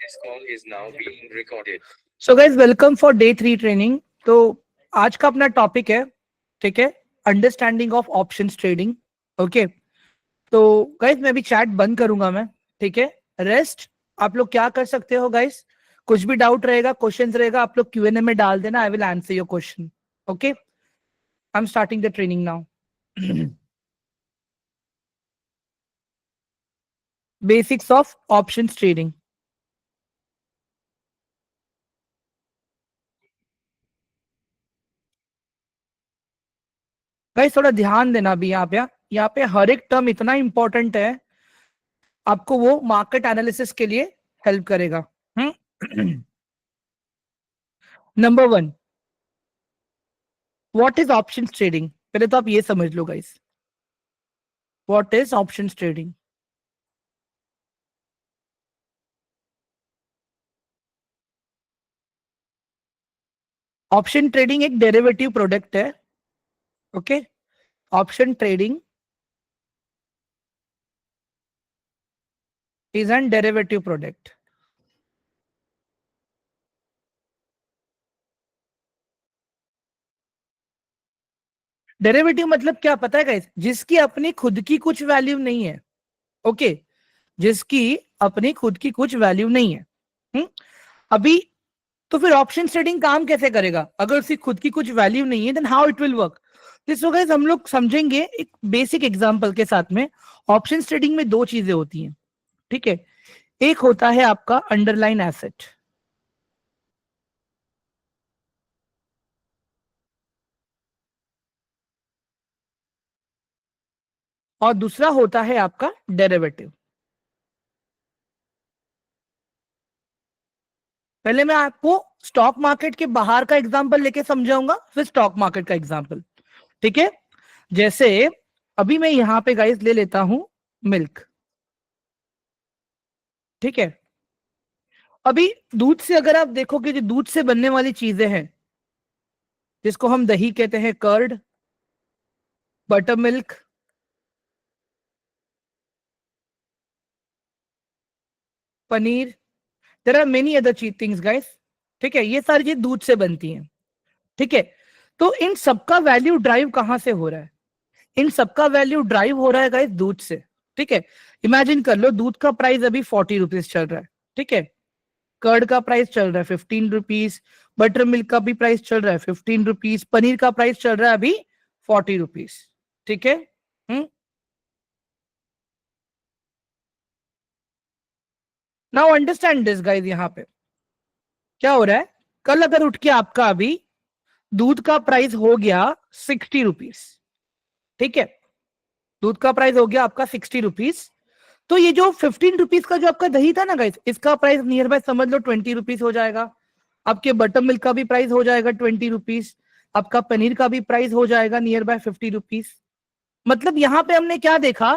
This call is now being recorded. So guys welcome for day 3 training. तो आज का अपना टॉपिक है, ठीक है, understanding of options trading. Okay, तो गाइज मैं अभी चैट बंद करूंगा मैं, ठीक है। रेस्ट आप लोग क्या कर सकते हो गाइज, कुछ भी डाउट रहेगा, क्वेश्चंस रहेगा, आप लोग क्यूएनए में डाल देना, I will answer your question. Okay, I am starting the training now. Basics of options trading. Guys थोड़ा ध्यान देना भी यहाँ पे हर एक टर्म इतना इंपॉर्टेंट है, आपको वो मार्केट एनालिसिस के लिए हेल्प करेगा। Number 1, what is options trading? पहले तो आप ये समझ लो guys, what is options trading. Option trading एक डेरिवेटिव प्रोडक्ट है। Okay, option trading is an derivative product. Derivative मतलब क्या पता है गाइस, जिसकी अपनी खुद की कुछ वैल्यू नहीं है। ओके, जिसकी अपनी खुद की कुछ वैल्यू नहीं है। अभी तो फिर ऑप्शन ट्रेडिंग काम कैसे करेगा? अगर उसकी खुद की कुछ वैल्यू नहीं है, then how it will work? This so guys हम लोग समझेंगे एक बेसिक एग्जांपल के साथ में। ऑप्शन ट्रेडिंग में दो चीजें होती हैं, ठीक है। एक होता है आपका अंडरलाइन एसेट, और दूसरा होता है आपका डेरिवेटिव। पहले मैं आपको स्टॉक मार्केट के बाहर का एग्जांपल लेके समझाऊंगा, फिर स्टॉक मार्केट का एग्जांपल, ठीक है। जैसे अभी मैं यहां पे गाइस ले लेता हूं मिल्क, ठीक है। अभी दूध से अगर आप देखोगे, जो दूध से बनने वाली चीजें हैं, जिसको हम दही कहते हैं, curd, butter milk, paneer, there are many other things guys, ठीक है। ये सारी चीज दूध से बनती हैं, ठीक है। तो इन सबका वैल्यू ड्राइव कहां से हो रहा है? इन सबका वैल्यू ड्राइव हो रहा है गाइस दूध से, ठीक है। इमेजिन कर लो, दूध का प्राइस अभी 40 रुपीज चल रहा है, ठीक है। कर्ड का प्राइस चल रहा है 15 रुपीज, बटर मिल्क का भी प्राइस चल रहा है 15 रुपीज, पनीर का प्राइस चल रहा है अभी 40 रुपीज, ठीक है। नाउ अंडरस्टैंड दिस गाइस, यहां पे क्या हो रहा है? कल अगर उठ के आपका अभी दूध का प्राइस हो गया 60 रुपीज, ठीक है। दूध का प्राइस हो गया आपका 60 रुपीज, तो ये जो 15 रुपीज का जो आपका दही था ना गाइस, इसका प्राइस नियर बाय समझ लो 20 रुपीज हो जाएगा। आपके बटर मिल्क का भी प्राइस हो जाएगा 20 रुपीज, आपका पनीर का भी प्राइस हो जाएगा नियर बाय 50 रुपीज। मतलब यहां पे हमने क्या देखा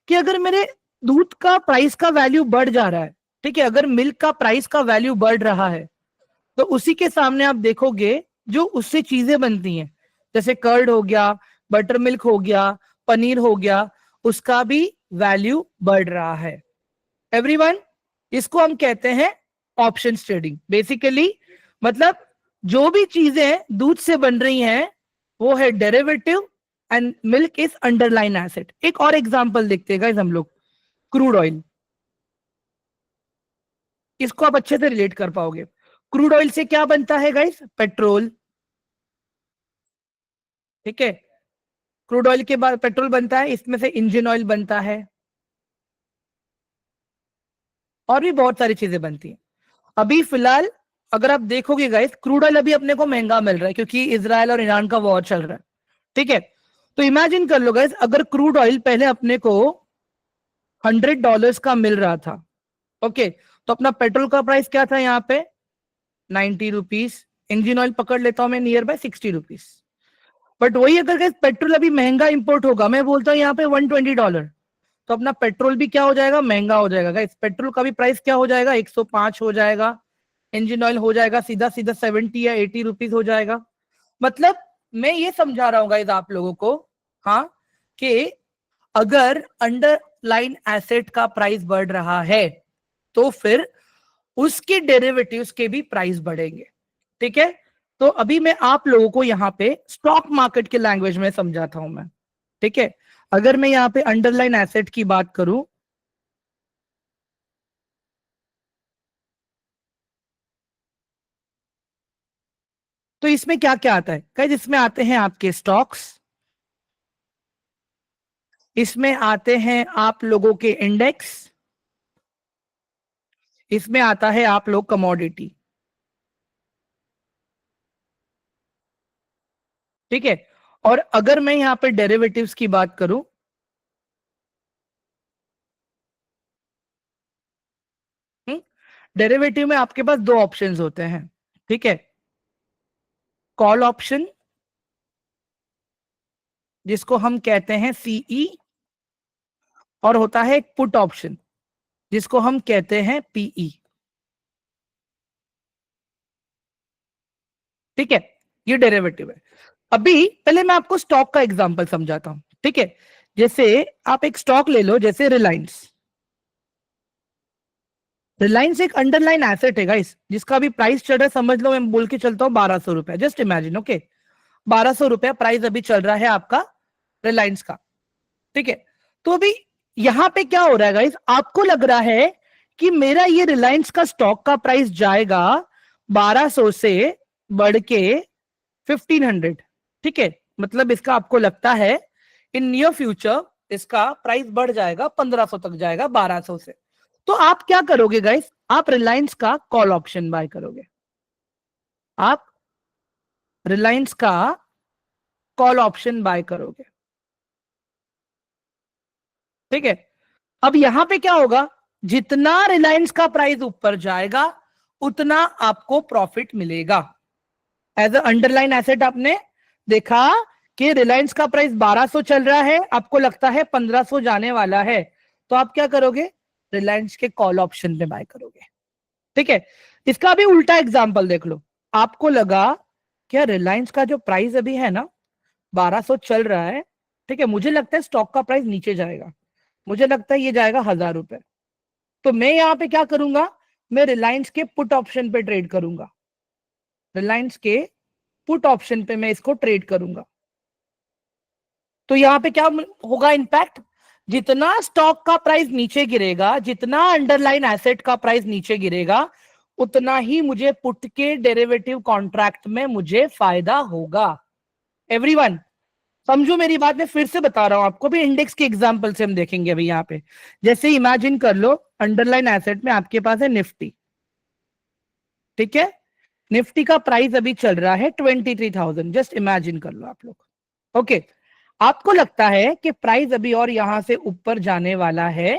कि अगर मेरे दूध का प्राइस का वैल्यू बढ़ जा रहा है, ठीक है, अगर मिल्क का प्राइस का वैल्यू बढ़ रहा है, तो उसी के सामने आप देखोगे जो उससे चीजें बनती हैं, जैसे कर्ड हो गया, बटर मिल्क हो गया, पनीर हो गया, उसका भी वैल्यू बढ़ रहा है। एवरीवन, इसको हम कहते हैं ऑप्शन ट्रेडिंग। बेसिकली मतलब जो भी चीजें दूध से बन रही हैं वो है derivative, and milk is underline asset. एक और एग्जांपल देखते हैं गाइस हम लोग, क्रूड ऑयल। इसको आप अच्छे से रिलेट कर पाओगे। क्रूड ऑयल से क्या बनता है गाइस? पेट्रोल, ठीक है। क्रूड ऑयल के बाद पेट्रोल बनता है, इसमें से इंजन ऑयल बनता है, और भी बहुत सारी चीजें बनती हैं। अभी फिलहाल अगर आप देखोगे गाइस, क्रूड ऑयल अभी अपने को महंगा मिल रहा है क्योंकि इजराइल और ईरान का वॉर चल रहा है, ठीक है। तो इमेजिन कर लो गाइस, अगर क्रूड ऑयल पहले अपने को $100 का मिल रहा था, ओके, तो अपना पेट्रोल का प्राइस क्या था यहाँ पे? 90 रुपीज। इंजन ऑयल पकड़ लेता हूं मैं नियर बाय 60 रुपीज। बट वही अगर गाइस पेट्रोल अभी महंगा इंपोर्ट होगा, मैं बोलता हूँ यहाँ पे $120, तो अपना पेट्रोल भी क्या हो जाएगा? महंगा हो जाएगा गाइस। पेट्रोल का भी प्राइस क्या हो जाएगा? 105 हो जाएगा। इंजन ऑयल हो जाएगा सीधा सीधा 70 या 80 रुपीज हो जाएगा। मतलब मैं ये समझा रहा हूँ गाइस आप लोगों को, हाँ, कि अगर अंडरलाइन एसेट का प्राइस बढ़ रहा है, तो फिर उसके डेरिवेटिव्स के भी प्राइस बढ़ेंगे। ठीक है, तो अभी मैं आप लोगों को यहां पे स्टॉक मार्केट के लैंग्वेज में समझाता हूं मैं। ठीक है, अगर मैं यहां पे अंडरलाइन एसेट की बात करूं, तो इसमें क्या क्या आता है गाइस? इसमें आते हैं आपके स्टॉक्स, इसमें आते हैं आप लोगों के इंडेक्स, इसमें आता है आप लोग कमोडिटी। ठीक है, और अगर मैं यहां पे डेरिवेटिव्स की बात करूं, डेरिवेटिव में आपके पास दो ऑप्शंस होते हैं। ठीक है, कॉल ऑप्शन जिसको हम कहते हैं सीई, और होता है एक पुट ऑप्शन जिसको हम कहते हैं पीई। ठीक है, ये डेरिवेटिव है। अभी पहले मैं आपको स्टॉक का एग्जांपल समझाता हूं। ठीक है, जैसे आप एक स्टॉक ले लो, जैसे रिलायंस। रिलायंस एक अंडरलाइन एसेट है गाइस, जिसका भी प्राइस चल रहा है, समझ लो मैं बोल के चलता हूं 1200 रुपए, जस्ट इमेजिन। ओके, 1200 रुपए प्राइस अभी चल रहा है आपका रिलायंस का। ठीक है, तो अभी यहां पे क्या हो रहा है गाइस, आपको लग रहा है कि मेरा ये रिलायंस का स्टॉक का प्राइस जाएगा 1200 से बढ़ के 1500। ठीक है, मतलब इसका आपको लगता है इन नियर फ्यूचर इसका प्राइस बढ़ जाएगा, 1500 तक जाएगा 1200 से। तो आप क्या करोगे गाइस, आप रिलायंस का कॉल ऑप्शन बाय करोगे। आप रिलायंस का कॉल ऑप्शन बाय करोगे। ठीक है, अब यहां पे क्या होगा, जितना रिलायंस का प्राइस ऊपर जाएगा उतना आपको प्रॉफिट मिलेगा। एज अ अंडरलाइन एसेट आपने देखा कि रिलायंस का प्राइस 1200 चल रहा है, आपको लगता है 1500 जाने वाला है, तो आप क्या करोगे, रिलायंस के कॉल ऑप्शन पे बाय करोगे। ठीक है, इसका भी उल्टा एग्जांपल देख लो। आपको लगा क्या रिलायंस का जो प्राइस अभी है ना 1200 चल रहा है, ठीक है, मुझे लगता है स्टॉक का प्राइस नीचे जाएगा, मुझे लगता है ये जाएगा 1000 रुपए। तो मैं यहां पे क्या करूंगा, मैं रिलायंस के पुट ऑप्शन पे ट्रेड करूंगा। रिलायंस के पुट ऑप्शन पे मैं इसको ट्रेड करूंगा। तो यहां पे क्या होगा इंपैक्ट, जितना स्टॉक का प्राइस नीचे गिरेगा, जितना अंडरलाइन एसेट का प्राइस नीचे गिरेगा, उतना ही मुझे पुट के डेरिवेटिव कॉन्ट्रैक्ट में मुझे फायदा होगा। एवरीवन समझो मेरी बात, मैं फिर से बता रहा हूं आपको भी, इंडेक्स के एग्जांपल से हम देखेंगे अभी यहां पे। जैसे इमेजिन कर लो अंडरलाइन एसेट में आपके पास है निफ्टी। ठीक है, निफ्टी का प्राइस अभी चल रहा है 23,000, जस्ट इमेजिन कर लो आप लोग। ओके, आपको लगता है कि प्राइस अभी और यहां से ऊपर जाने वाला है।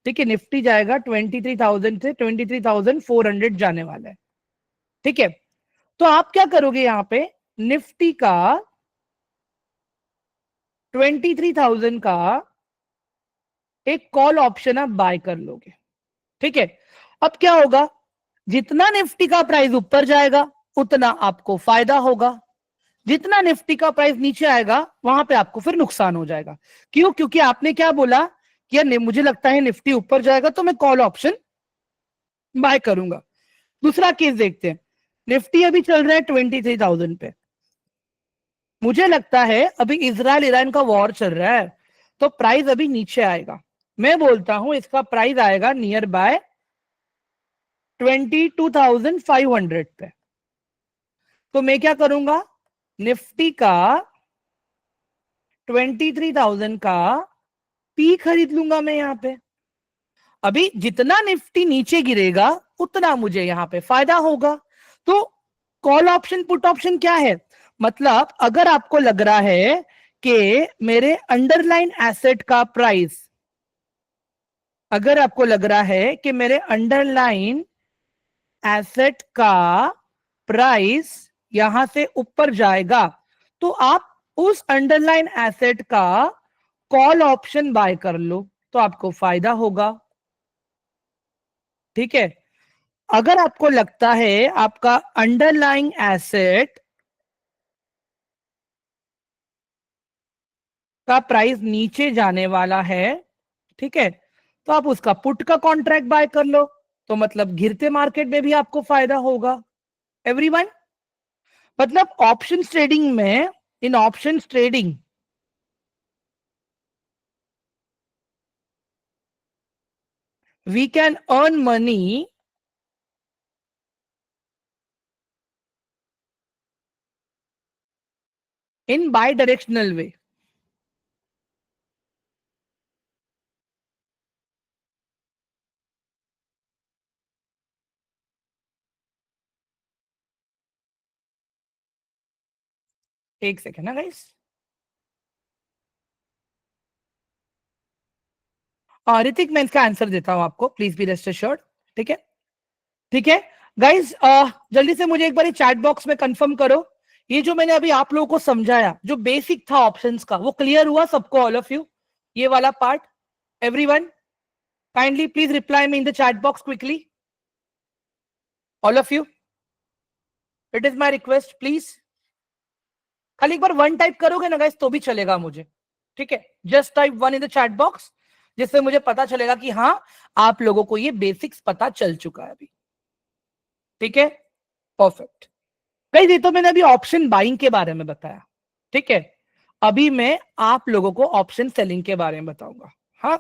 ठीक है, निफ्टी जाएगा 23,000 से 23,400 जाने वाला है। ठीक है, तो आप क्या करोगे, यहां पे निफ्टी का 23,000 का एक कॉल ऑप्शन आप बाय कर लोगे। ठीक है, अब क्या होगा, जितना निफ्टी का प्राइस ऊपर जाएगा उतना आपको फायदा होगा, जितना निफ्टी का प्राइस नीचे आएगा वहां पे आपको फिर नुकसान हो जाएगा। क्यों, क्योंकि आपने क्या बोला कि यार मुझे लगता है निफ्टी ऊपर जाएगा तो मैं कॉल ऑप्शन बाय करूंगा। दूसरा केस देखते हैं, निफ्टी अभी चल रहा है 23,000 पे, मुझे लगता है अभी इजराइल ईरान का वॉर चल रहा है तो प्राइस अभी नीचे आएगा। मैं बोलता हूं इसका प्राइस आएगा नियर बाय 22,500 पे। तो मैं क्या करूंगा, निफ्टी का 23,000 का पी खरीद लूंगा मैं यहां पे। अभी जितना निफ्टी नीचे गिरेगा उतना मुझे यहां पे फायदा होगा। तो कॉल ऑप्शन पुट ऑप्शन क्या है, मतलब अगर आपको लग रहा है कि मेरे अंडरलाइन एसेट का प्राइस, अगर आपको लग रहा है कि मेरे अंडरलाइन एसेट का प्राइस यहां से ऊपर जाएगा, तो आप उस अंडरलाइन एसेट का कॉल ऑप्शन बाय कर लो तो आपको फायदा होगा। ठीक है, अगर आपको लगता है आपका अंडरलाइंग एसेट का प्राइस नीचे जाने वाला है, ठीक है, तो आप उसका पुट का कॉन्ट्रैक्ट बाय कर लो तो मतलब गिरते मार्केट में भी आपको फायदा होगा। एवरीवन, मतलब ऑप्शन ट्रेडिंग में, in option trading we can earn money in bi-directional way. एक सेकेंड ना गाइस, ऋतिक मैं इसका आंसर देता हूं आपको, प्लीज बी रेस्ट एश्योर्ड। ठीक है, ठीक है गाइस, जल्दी से मुझे एक बार चैट बॉक्स में कंफर्म करो, ये जो मैंने अभी आप लोगों को समझाया, जो बेसिक था ऑप्शंस का, वो क्लियर हुआ सबको, ऑल ऑफ यू, ये वाला part? Everyone kindly please reply me in the chat box quickly, all of you, it is my request please. खाली एक बार वन टाइप करोगे ना गाइस तो भी चलेगा मुझे, ठीक है, just type one in the chat box, जिससे मुझे पता चलेगा कि हाँ आप लोगों को ये बेसिक्स पता चल चुका है अभी। ठीक है, परफेक्ट गाइस, ये तो मैंने अभी ऑप्शन बाइंग के बारे में बताया। ठीक है, अभी मैं आप लोगों को ऑप्शन सेलिंग के बारे में बताऊंगा। हाँ,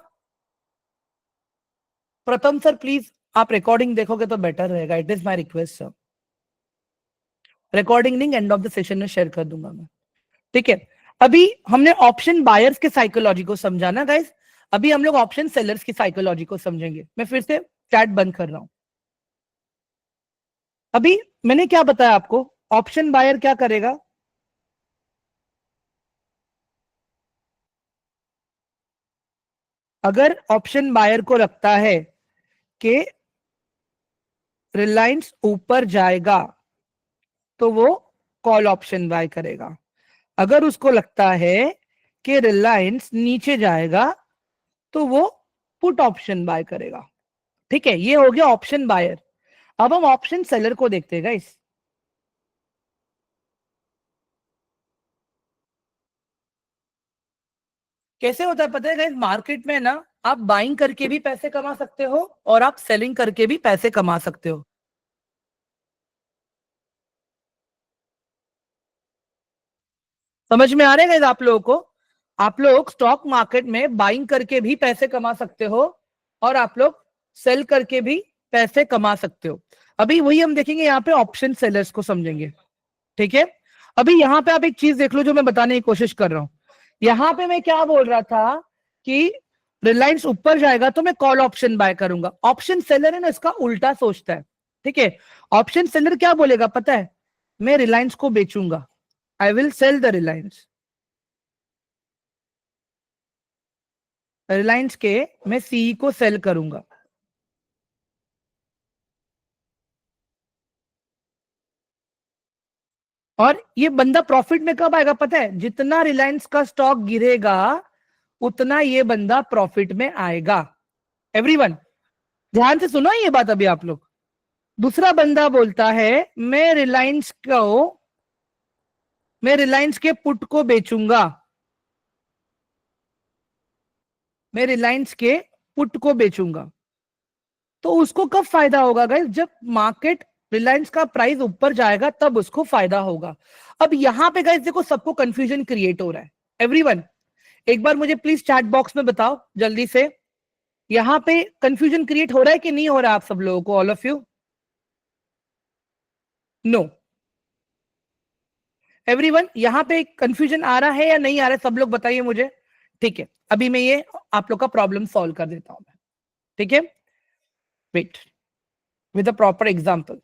प्रथम सर प्लीज आप रिकॉर्डिंग देखोगे तो बेटर रहेगा, it is my request sir. Recording link end of the session में शेयर कर दूंगा मैं। ठीक है, अभी हमने ऑप्शन बायर्स के साइकोलॉजी को समझा ना गाइस, अभी हम लोग ऑप्शन सेलर्स की साइकोलॉजी को समझेंगे। मैं फिर से चैट बंद कर रहा हूं। अभी मैंने क्या बताया आपको, ऑप्शन बायर क्या करेगा, अगर ऑप्शन बायर को लगता है कि रिलायंस ऊपर जाएगा तो वो कॉल ऑप्शन बाय करेगा, अगर उसको लगता है कि रिलायंस नीचे जाएगा तो वो पुट ऑप्शन बाय करेगा। ठीक है, ये हो गया ऑप्शन बायर। अब हम ऑप्शन सेलर को देखते हैं गाइस। कैसे होता है पता है गाइस, मार्केट में ना आप बाइंग करके भी पैसे कमा सकते हो और आप सेलिंग करके भी पैसे कमा सकते हो। समझ में आ रहे हैं गाइस आप लोगों को? आप लोग स्टॉक मार्केट में बाइंग करके भी पैसे कमा सकते हो और आप लोग सेल करके भी पैसे कमा सकते हो। अभी वही हम देखेंगे यहाँ पे ऑप्शन सेलर्स को समझेंगे। ठीक है, अभी यहाँ पे आप एक चीज देख लो जो मैं बताने की कोशिश कर रहा हूं। यहाँ पे मैं क्या बोल रहा था कि रिलायंस ऊपर जाएगा तो मैं कॉल ऑप्शन बाय करूंगा। ऑप्शन सेलर है ना, इसका उल्टा सोचता है। ठीक है, ऑप्शन सेलर क्या बोलेगा पता है, मैं रिलायंस को बेचूंगा, I will sell the Reliance, Reliance के मैं सीई को सेल करूंगा। और ये बंदा प्रॉफिट में कब आएगा पता है, जितना रिलायंस का स्टॉक गिरेगा उतना ये बंदा प्रॉफिट में आएगा। एवरीवन ध्यान से सुनो ये बात अभी आप लोग। दूसरा बंदा बोलता है मैं रिलायंस के पुट को बेचूंगा, मैं रिलायंस के पुट को बेचूंगा। तो उसको कब फायदा होगा गाइस, जब मार्केट रिलायंस का प्राइस ऊपर जाएगा तब उसको फायदा होगा। अब यहां पे गाइस देखो सबको कंफ्यूजन क्रिएट हो रहा है। एवरीवन एक बार मुझे प्लीज चैट बॉक्स में बताओ जल्दी से, यहां पे कंफ्यूजन क्रिएट हो रहा है कि नहीं हो रहा है आप सब लोगों को, all of you? No, everyone यहां पे कंफ्यूजन आ रहा है या नहीं आ रहा है, सब लोग बताइए मुझे। ठीक है, अभी मैं ये आप लोग का प्रॉब्लम सॉल्व कर देता हूं मैं। ठीक है, wait, with a proper example.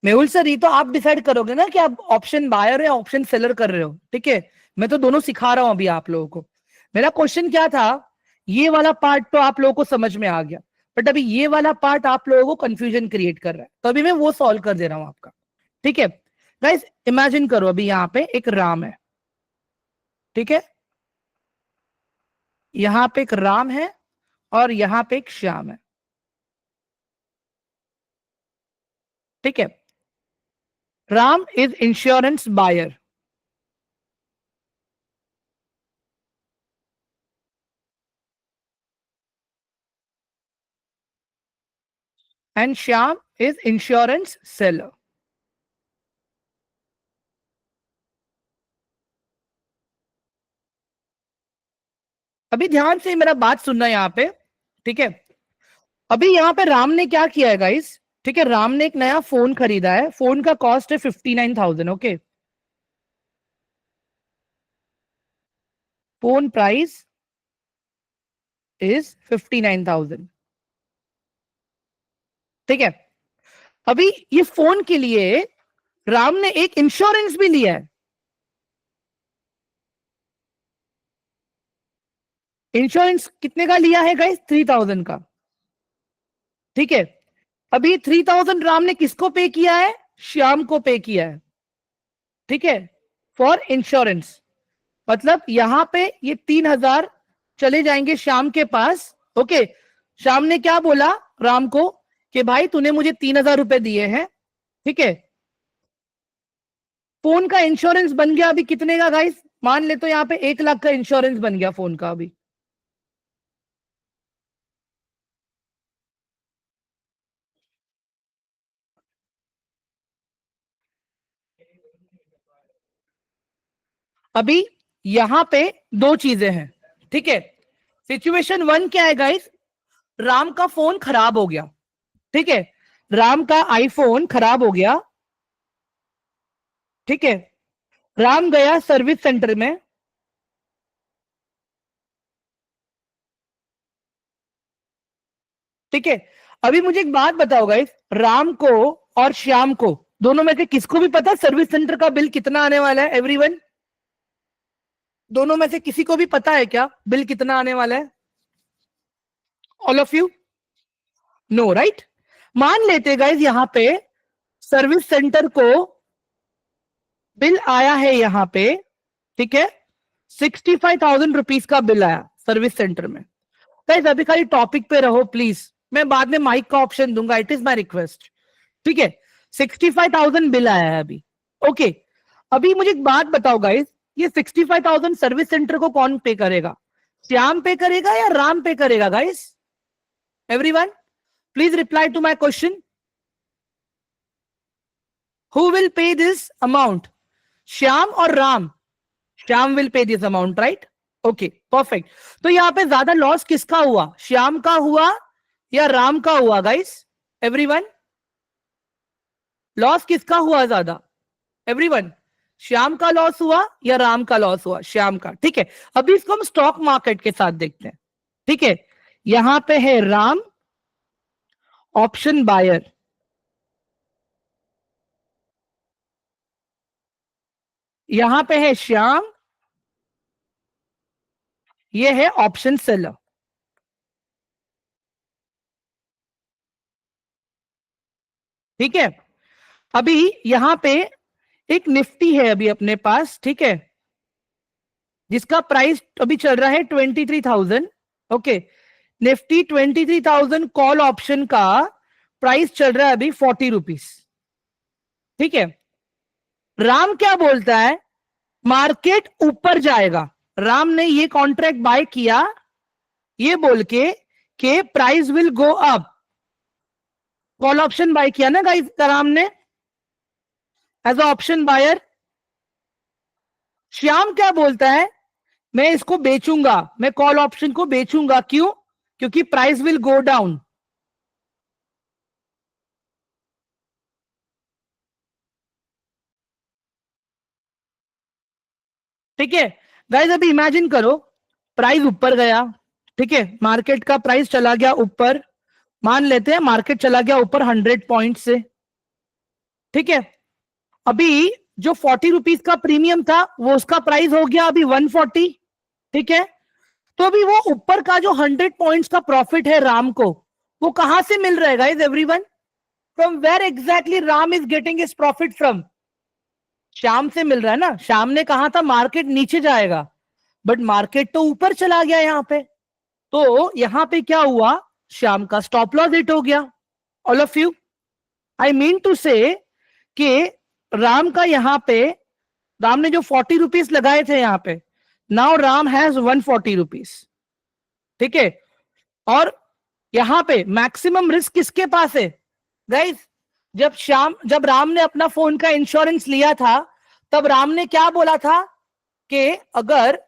Mehul sir ये तो आप डिसाइड करोगे ना कि आप ऑप्शन बायर या ऑप्शन सेलर कर रहे हो। ठीक है, मैं तो दोनों सिखा रहा हूं अभी आप लोगों को। मेरा क्वेश्चन क्या था, ये वाला पार्ट तो आप लोगों को समझ में आ गया, बट अभी ये वाला पार्ट आप लोगों को कंफ्यूजन क्रिएट कर रहा है, तो अभी मैं वो सॉल्व कर दे रहा हूं आपका। ठीक है गाइस, इमेजिन करो अभी यहाँ पे एक राम है। ठीक है, यहाँ पे एक राम है और यहाँ पे एक श्याम है। ठीक है, Ram is insurance buyer, and Shyam is insurance seller. अभी ध्यान से मेरा बात सुनना यहां पे, ठीक है। अभी यहां पे राम ने क्या किया है गाइस, ठीक है, राम ने एक नया फोन खरीदा है, फोन का कॉस्ट है 59,000, ओके। फोन प्राइस इज 59,000, ठीक है। अभी ये फोन के लिए राम ने एक इंश्योरेंस भी लिया है। इंश्योरेंस कितने का लिया है गाइस? 3,000 का, ठीक है। अभी 3,000 राम ने किसको पे किया है? श्याम को पे किया है, ठीक है, फॉर इंश्योरेंस। मतलब यहां पे ये 3,000 चले जाएंगे श्याम के पास, ओके। श्याम ने क्या बोला राम को कि भाई तूने मुझे 3,000 रुपए दिए हैं, ठीक है। फोन का इंश्योरेंस बन गया अभी कितने का गाइस? मान ले तो यहां पे 1 लाख का इंश्योरेंस बन गया फोन का अभी। अभी यहां पे दो चीजें हैं, ठीक है। सिचुएशन 1 क्या है गाइस? राम का फोन खराब हो गया, ठीक है। राम का आईफोन खराब हो गया, ठीक है। राम गया सर्विस सेंटर में, ठीक है। अभी मुझे एक बात बताओ गाइस, राम को और श्याम को दोनों में से किसको भी पता सर्विस सेंटर का बिल कितना आने वाला है? एवरीवन, दोनों में से किसी को भी पता है क्या बिल कितना आने वाला है? All of you no, right. मान लेते गाइस यहां पे सर्विस सेंटर को बिल आया है यहां पे, ठीक है, 65,000 रुपीज का बिल आया सर्विस सेंटर में। गाइस अभी खाली टॉपिक पे रहो प्लीज, मैं बाद में माइक का ऑप्शन दूंगा, इट इज माई रिक्वेस्ट, ठीक है। 65,000 बिल आया है अभी, ओके। अभी मुझे एक बात बताओ गाइस, ये 65,000 सर्विस सेंटर को कौन पे करेगा? श्याम पे करेगा या राम पे करेगा guys? Everyone please reply to my question, who will pay this amount? Shyam और Ram? Shyam will pay this amount, right, okay, perfect. तो यहां पे ज्यादा लॉस किसका हुआ, श्याम का हुआ या राम का हुआ गाइस? एवरीवन लॉस किसका हुआ ज्यादा? एवरीवन श्याम का लॉस हुआ या राम का लॉस हुआ? श्याम का, ठीक है। अभी इसको हम स्टॉक मार्केट के साथ देखते हैं, ठीक है। यहां पे है राम ऑप्शन बायर, यहां पे है श्याम, ये है ऑप्शन सेलर, ठीक है। अभी यहां पे एक निफ्टी है अभी अपने पास, ठीक है, जिसका प्राइस अभी चल रहा है 23,000, ओके। निफ्टी 23,000 कॉल ऑप्शन का प्राइस चल रहा है अभी 40 रुपीज, ठीक है। राम क्या बोलता है? मार्केट ऊपर जाएगा। राम ने ये कॉन्ट्रैक्ट बाय किया ये बोल के price will go up, call option buy किया ना गाइस राम ने as a option buyer. Shyam क्या बोलता है? मैं इसको बेचूंगा, मैं कॉल ऑप्शन को बेचूंगा, क्यों? क्योंकि प्राइस विल गो डाउन, ठीक है। गाइस अभी इमेजिन करो प्राइस ऊपर गया, ठीक है, मार्केट का प्राइस चला गया ऊपर, मान लेते हैं मार्केट चला गया ऊपर 100 पॉइंट से, ठीक है। अभी जो 40 रुपीज का प्रीमियम था वो उसका प्राइस हो गया अभी 140, ठीक है। तो अभी वो ऊपर का जो 100 पॉइंट्स का प्रॉफिट है राम को, वो कहां से मिल रहा है guys? Everyone from where exactly Ram is getting his profit from? Shyam से मिल रहा है ना। श्याम ने कहा था मार्केट नीचे जाएगा, बट मार्केट तो ऊपर चला गया यहां पे, तो यहां पे क्या हुआ? श्याम का स्टॉप लॉस हिट हो गया। All of you I mean to say कि राम का यहां पे, राम ने जो 40 रुपीज लगाए थे यहां पे, नाउ राम हैज 140 रुपीज, ठीक है। और यहां पे मैक्सिमम रिस्क किसके पास है? गाइस, जब राम ने अपना फोन का इंश्योरेंस लिया था, तब राम ने क्या बोला था कि अगर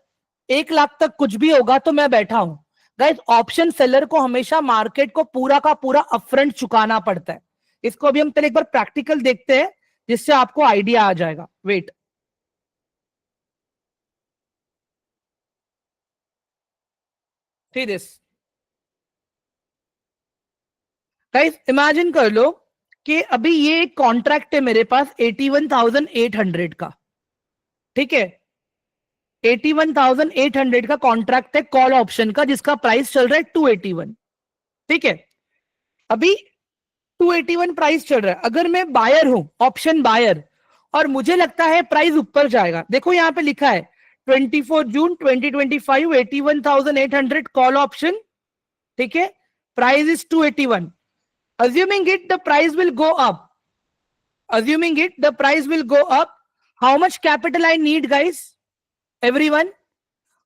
1 लाख तक कुछ भी होगा तो मैं बैठा हूं। गाइस, ऑप्शन सेलर को हमेशा मार्केट को पूरा का पूरा अपफ्रंट चुकाना पड़ता है। इसको अभी हम पहले एक बार प्रैक्टिकल देखते हैं, जिससे आपको आइडिया आ जाएगा। Wait, see this. Guys, imagine कर लो कि अभी ये एक कॉन्ट्रैक्ट है मेरे पास 81,800 का, ठीक है। 81,800 का कॉन्ट्रैक्ट है कॉल ऑप्शन का, जिसका प्राइस चल रहा है 281, ठीक है। अभी 281 प्राइस चल रहा है। अगर मैं बायर हूं, ऑप्शन बायर, और मुझे लगता है प्राइस ऊपर जाएगा, देखो यहां पे लिखा है 24 जून 2025, 81,800 कॉल ऑप्शन, ठीक है। Price is 281। assuming it the price will go up, assuming it the price will go up, how much capital I need, guys? Everyone,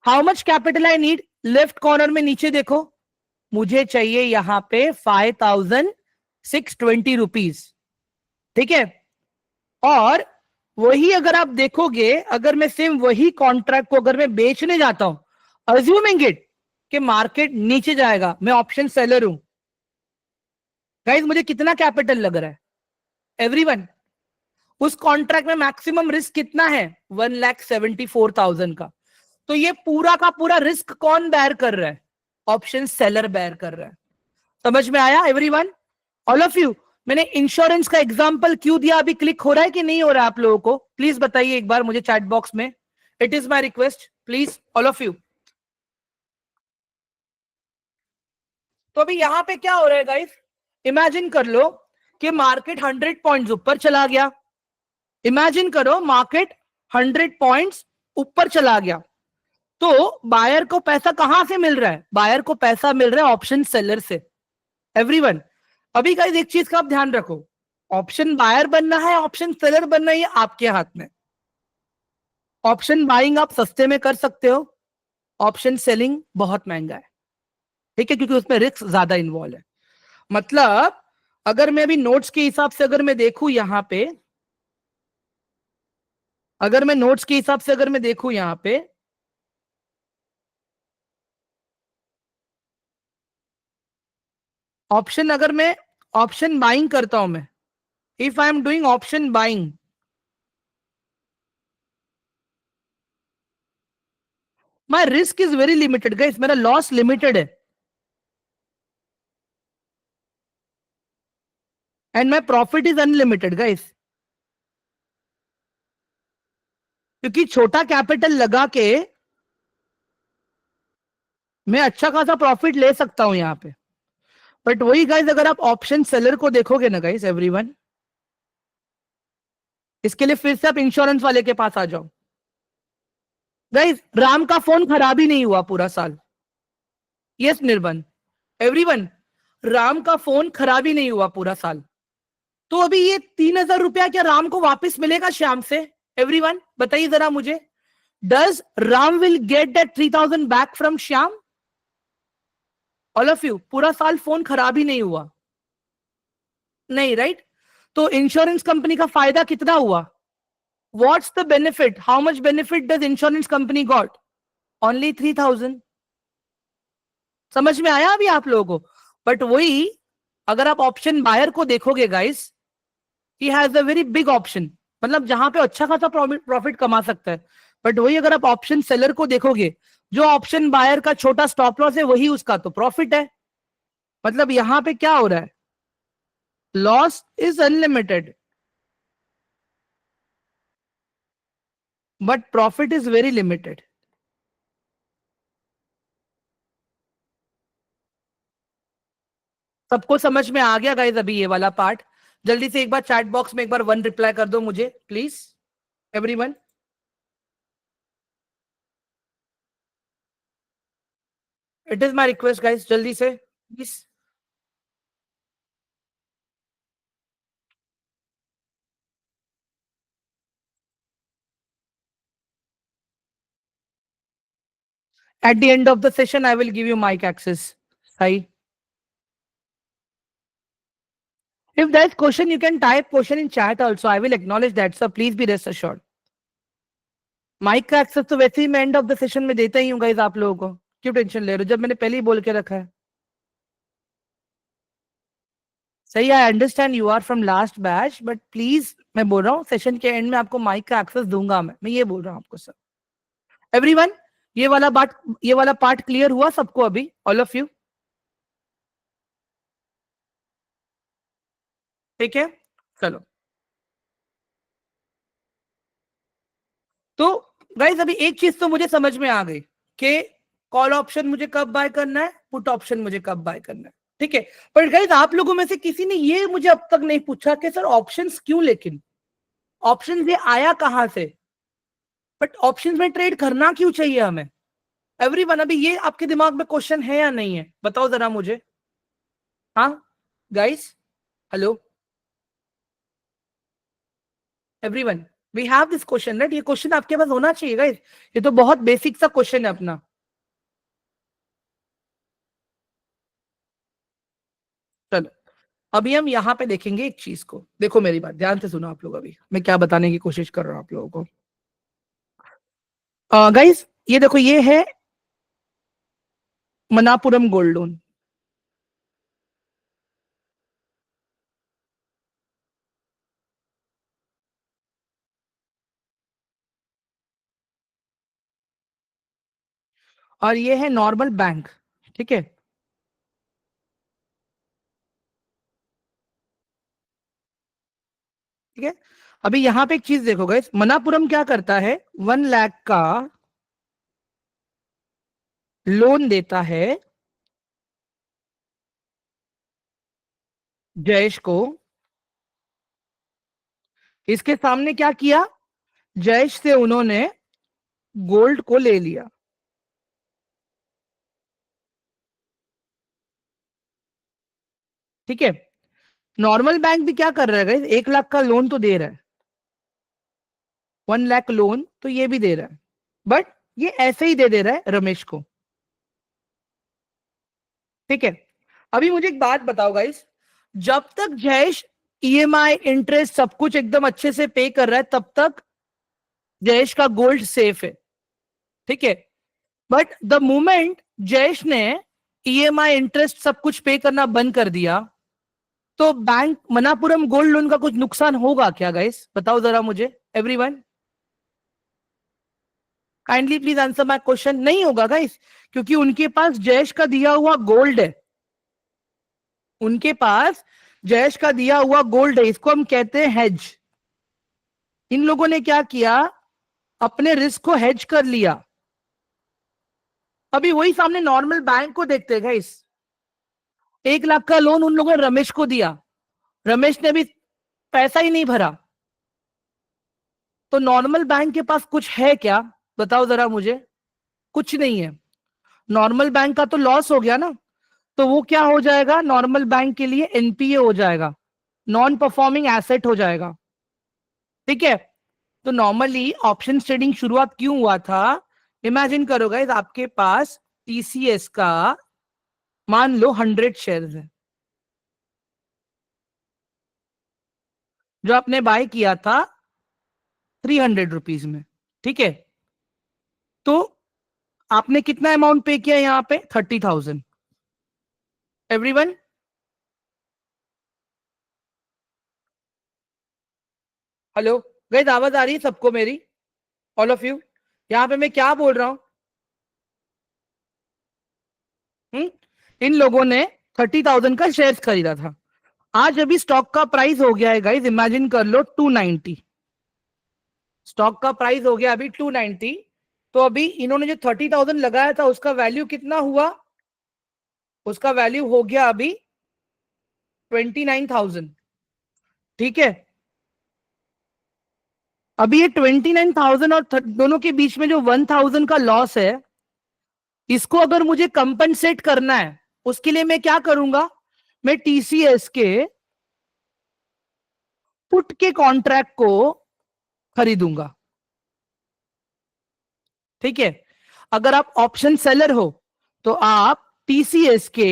how much capital I need? Left corner में नीचे देखो, मुझे चाहिए यहां पे 5,620 rupees, ठीक है। और वही अगर आप देखोगे, अगर मैं सेम वही कॉन्ट्रैक्ट को अगर मैं बेचने जाता हूं, अज्यूमिंग इट कि मार्केट नीचे जाएगा, मैं ऑप्शन सेलर हूं, गाइस, मुझे कितना कैपिटल लग रहा है? एवरीवन, उस कॉन्ट्रैक्ट में मैक्सिमम रिस्क कितना है? 1,74,000 का। तो ये पूरा का पूरा रिस्क कौन बेयर कर रहा है? ऑप्शन सेलर बेयर कर रहा है। समझ में आया एवरीवन, ऑल ऑफ यू? मैंने इंश्योरेंस का एग्जांपल क्यों दिया? अभी क्लिक हो रहा है कि नहीं हो रहा है आप लोगों को? प्लीज बताइए एक बार मुझे चैट बॉक्स में। It is my request, please all of you. तो अभी यहां पे क्या हो रहा है गाइस? इमेजिन कर लो कि मार्केट 100 पॉइंट्स ऊपर चला गया। इमेजिन करो मार्केट 100 पॉइंट्स ऊपर चला गया, तो बायर को पैसा कहां से मिल रहा है? बायर को पैसा मिल रहा है ऑप्शन सेलर से। एवरीवन, अभी गाइस एक चीज का आप ध्यान रखो, ऑप्शन बायर बनना है, ऑप्शन सेलर बनना है, ये आपके हाथ में। ऑप्शन बाइंग आप सस्ते में कर सकते हो, ऑप्शन सेलिंग बहुत महंगा है, ठीक है, क्योंकि उसमें रिस्क ज्यादा इन्वॉल्व है। मतलब अगर मैं अभी नोट्स के हिसाब से अगर मैं देखूं यहां पे, अगर मैं नोट्स के हिसाब से अगर मैं देखूं यहां पे, ऑप्शन अगर मैं ऑप्शन बाइंग करता हूं मैं, if I am doing option buying, my risk is very limited guys, मेरा लॉस लिमिटेड है, and my profit is unlimited guys. क्योंकि छोटा कैपिटल लगा के मैं अच्छा खासा प्रॉफिट ले सकता हूं यहां पे। बट वही गाइस, अगर आप ऑप्शन सेलर को देखोगे ना गाइस, एवरीवन, इसके लिए फिर से आप इंश्योरेंस वाले के पास आ जाओ। गाइस, राम का फोन खराब ही नहीं हुआ पूरा साल। यस निर्बन, एवरीवन, राम का फोन खराब ही नहीं हुआ पूरा साल। तो अभी ये 3,000 रुपया क्या राम को वापस मिलेगा श्याम से? एवरीवन बताइए जरा मुझे, does Ram will get that 3,000 back from Shyam? All of you, पूरा साल फोन खराब ही नहीं हुआ, नहीं राइट? तो इंश्योरेंस कंपनी का फायदा कितना हुआ? What's the benefit? How much benefit does insurance company got? Only 3,000। समझ में आया अभी आप लोगों को? बट वही अगर आप ऑप्शन बायर को देखोगे guys, he has a very big option, मतलब जहां पे अच्छा खासा प्रॉफिट कमा सकता है। बट वही अगर आप ऑप्शन सेलर को देखोगे, जो ऑप्शन बायर का छोटा स्टॉप लॉस है वही उसका तो प्रॉफिट है। मतलब यहां पे क्या हो रहा है? Loss is unlimited but profit is very limited. सबको समझ में आ गया गाइज अभी ये वाला पार्ट? जल्दी से एक बार चैट बॉक्स में एक बार 1 रिप्लाई कर दो मुझे please, everyone. It is my request guys, जल्दी से please. At the end of the session, I will give you mic access. Sai. If there's question, you can type question in chat also. I will acknowledge that, sir. Please be rest assured. Mic का access तो वैसे ही मैं end of the session में देता ही हूँ guys आप लोगों को, क्यों टेंशन ले रहे हो जब मैंने पहले ही बोल के रखा है. सही, I understand you are from last batch, but please मैं बोल रहा हूँ सेशन के एंड में आपको माइक का एक्सेस दूंगा. मैं ये बोल रहा हूँ आपको सर. एवरीवन, ये वाला पार्ट क्लियर हुआ सबको अभी, ऑल ऑफ यू? ठीक है, चलो. तो गाइस अभी एक चीज तो मुझे समझ में आ गई कि कॉल ऑप्शन मुझे कब बाय करना है, पुट ऑप्शन मुझे कब बाय करना है. ठीक है, पर गाइस आप लोगों में से किसी ने ये मुझे अब तक नहीं पूछा कि सर ऑप्शंस क्यों, लेकिन ऑप्शंस ये आया कहां से, बट ऑप्शंस में ट्रेड करना क्यों चाहिए हमें? एवरीवन, अभी ये आपके दिमाग में क्वेश्चन है या नहीं है, बताओ जरा मुझे. हाँ guys, hello everyone, we have this question right. ये क्वेश्चन आपके पास होना चाहिए गाइस. ये तो बहुत बेसिक सा क्वेश्चन है अपना. चलो, अभी हम यहाँ पे देखेंगे एक चीज को. देखो मेरी बात ध्यान से सुनो आप लोग, अभी मैं क्या बताने की कोशिश कर रहा हूँ आप लोगों को. गाइस ये देखो, ये है मनापुरम गोल्ड लोन. और ये है नॉर्मल बैंक. ठीक है, ठीक है. अभी यहाँ पे एक चीज देखो गाइस, मनापुरम क्या करता है, 1 लाख का लोन देता है जयेश को. इसके सामने क्या किया, जयेश से उन्होंने गोल्ड को ले लिया. ठीक है, नॉर्मल बैंक भी क्या कर रहा है गाइस, 1 लाख का लोन तो दे रहा है, 1 लाख लोन तो ये भी दे रहा है, बट ये ऐसे ही दे रहा है रमेश को. ठीक है, अभी मुझे एक बात बताओ गाइस, जब तक जयेश ईएमआई इंटरेस्ट सब कुछ एकदम अच्छे से पे कर रहा है तब तक जयेश का गोल्ड सेफ है. ठीक है, बट द मोमेंट जयेश ने ईएमआई इंटरेस्ट सब कुछ पे करना बंद कर दिया, तो बैंक मनापुरम गोल्ड लोन का कुछ नुकसान होगा क्या गाइस, बताओ जरा मुझे everyone. Kindly please answer my question. नहीं होगा गाइस, क्योंकि उनके पास जयेश का दिया हुआ गोल्ड है. उनके पास जयेश का दिया हुआ गोल्ड है, इसको हम कहते हैं हेज. इन लोगों ने क्या किया, अपने रिस्क को हेज कर लिया. अभी वही सामने नॉर्मल बैंक को देखते हैं गाइस, 1 लाख का लोन उन लोगों ने रमेश को दिया, रमेश ने भी पैसा ही नहीं भरा, तो नॉर्मल बैंक के पास कुछ है क्या, बताओ जरा मुझे. कुछ नहीं है. नॉर्मल बैंक का तो लॉस हो गया ना, तो वो क्या हो जाएगा, नॉर्मल बैंक के लिए एनपीए हो जाएगा, नॉन परफॉर्मिंग एसेट हो जाएगा. ठीक है, तो नॉर्मली ऑप्शन ट्रेडिंग शुरुआत क्यों हुआ था, इमेजिन करो गाइस, आपके पास टीसीएस का मान लो 100 शेयर्स है जो आपने बाय किया था 300 रुपीज में. ठीक है, तो आपने कितना अमाउंट पे किया यहां पे, 30,000. एवरीवन, हेलो गाइस, आवाज आ रही है सबको मेरी, ऑल ऑफ यू? यहां पे मैं क्या बोल रहा हूं, इन लोगों ने 30,000 का शेयर्स खरीदा था. आज अभी स्टॉक का प्राइस हो गया है गाइस, इमेजिन कर लो 290. स्टॉक का प्राइस हो गया अभी 290. तो अभी इन्होंने जो 30,000 लगाया था उसका वैल्यू कितना हुआ, उसका वैल्यू हो गया अभी 29,000. ठीक है, अभी ये 29,000 और दोनों के बीच में जो 1,000 का लॉस है, इसको अगर मुझे कंपनसेट करना है, उसके लिए मैं क्या करूंगा, मैं टीसीएस के पुट के कॉन्ट्रैक्ट को खरीदूंगा. ठीक है, अगर आप ऑप्शन सेलर हो तो आप टीसीएस के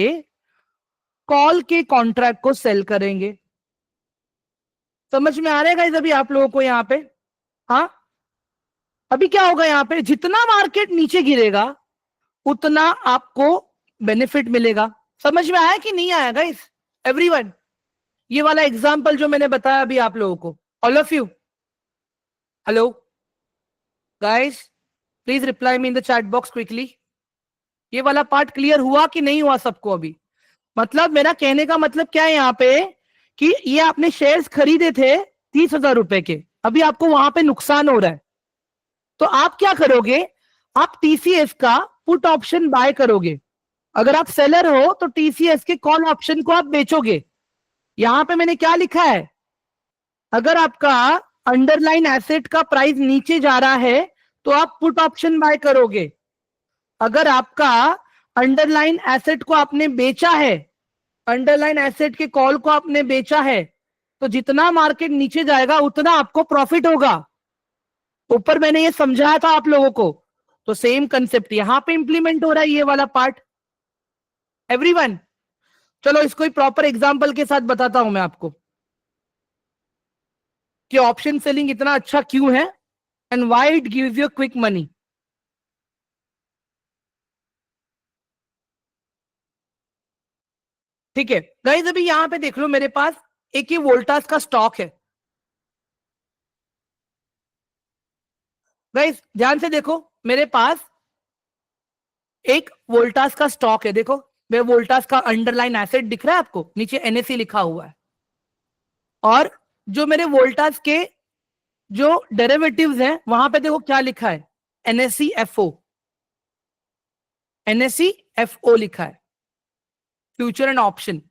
कॉल के कॉन्ट्रैक्ट को सेल करेंगे. समझ में आ रहा है गाइस अभी आप लोगों को यहाँ पे? हाँ, अभी क्या होगा यहाँ पे, जितना मार्केट नीचे गिरेगा उतना आपको बेनिफिट मिलेगा। समझ में आया कि नहीं आया गाइस एवरीवन? ये वाला एग्जांपल जो मैंने बताया अभी आप लोगों को, all of you, hello guys, please reply me in the chat box quickly. ये वाला पार्ट क्लियर हुआ कि नहीं हुआ सबको अभी? मतलब मेरा कहने का मतलब क्या है यहाँ पे, कि ये आपने शेयर्स खरीदे थे 30,000 रुपए के, अभी आपको वहां पे नुकसान हो रहा है, तो आप क्या करोगे, आप टीसीएस का पुट ऑप्शन बाय करोगे। अगर आप सेलर हो तो टीसीएस के कॉल ऑप्शन को आप बेचोगे। यहां पे मैंने क्या लिखा है, अगर आपका अंडरलाइन एसेट का प्राइस नीचे जा रहा है तो आप पुट ऑप्शन बाय करोगे। अगर आपका अंडरलाइन एसेट को आपने बेचा है, अंडरलाइन एसेट के कॉल को आपने बेचा है, तो जितना मार्केट नीचे जाएगा उतना आपको प्रॉफिट होगा। ऊपर मैंने ये समझाया था आप लोगों को, तो सेम कंसेप्ट यहां पे इंप्लीमेंट हो रहा है, ये वाला पार्ट एवरीवन। चलो इसको प्रॉपर एग्जांपल के साथ बताता हूं मैं आपको कि ऑप्शन सेलिंग इतना अच्छा क्यों है and why it gives you quick money. ठीक है गाइस, अभी यहां पे देख लो मेरे पास एक ये वोल्टास का स्टॉक है। गाइस ध्यान से देखो, मेरे पास एक वोल्टास का स्टॉक है, देखो मेरे वोल्टास का अंडरलाइन एसेट दिख रहा है आपको, नीचे एनएससी लिखा हुआ है। और जो मेरे वोल्टास के जो डेरिवेटिव्स हैं वहां पे देखो क्या लिखा है, एनएससी एफओ, एनएससी एफओ लिखा है, फ्यूचर एंड ऑप्शन।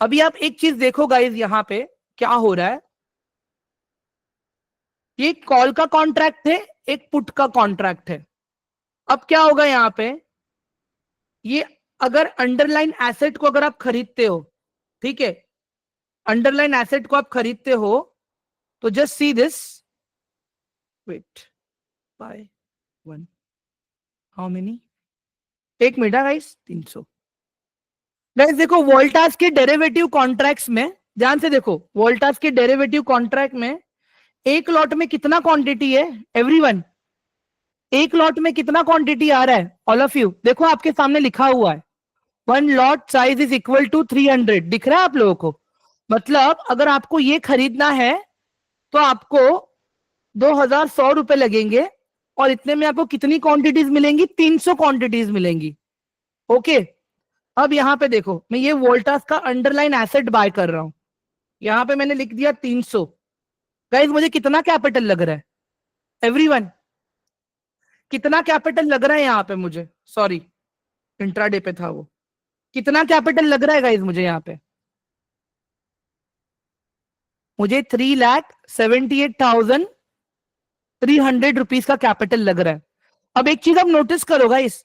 अभी आप एक चीज देखो गाइस, यहां पे क्या हो रहा है, ये कॉल का कॉन्ट्रैक्ट है, एक पुट का कॉन्ट्रैक्ट है। अब क्या होगा यहां पे, ये अगर अंडरलाइन एसेट को अगर आप खरीदते हो, ठीक है, अंडरलाइन एसेट को आप खरीदते हो, तो just see this, wait, buy one, how many, एक मिनट गाइस, 300। गाइस देखो वोल्टास के डेरिवेटिव कॉन्ट्रैक्ट्स में ध्यान से देखो, वोल्टास के डेरिवेटिव कॉन्ट्रैक्ट में एक लॉट में कितना क्वांटिटी है एवरीवन, एक लॉट में कितना क्वांटिटी आ रहा है ऑल ऑफ यू? देखो आपके सामने लिखा हुआ है, one lot size is equal to 300, दिख रहा है आप लोगों को? मतलब अगर आपको ये खरीदना है तो आपको 2100 रुपए लगेंगे, और इतने में आपको कितनी क्वांटिटीज मिलेंगी, 300 क्वांटिटीज मिलेंगी। ओके, अब यहां पे देखो, मैं ये वोल्टास का अंडरलाइन एसेट बाय कर रहा हूं, यहां पे मैंने लिख दिया 300। गाइस मुझे कितना कैपिटल लग रहा है एवरीवन, कितना कैपिटल लग रहा है यहाँ पे मुझे, सॉरी इंट्राडे पे था वो, कितना कैपिटल लग रहा है गाइस मुझे यहाँ पे? मुझे 3,78,300 रुपीज का कैपिटल लग रहा है। अब एक चीज आप नोटिस करो गाइस,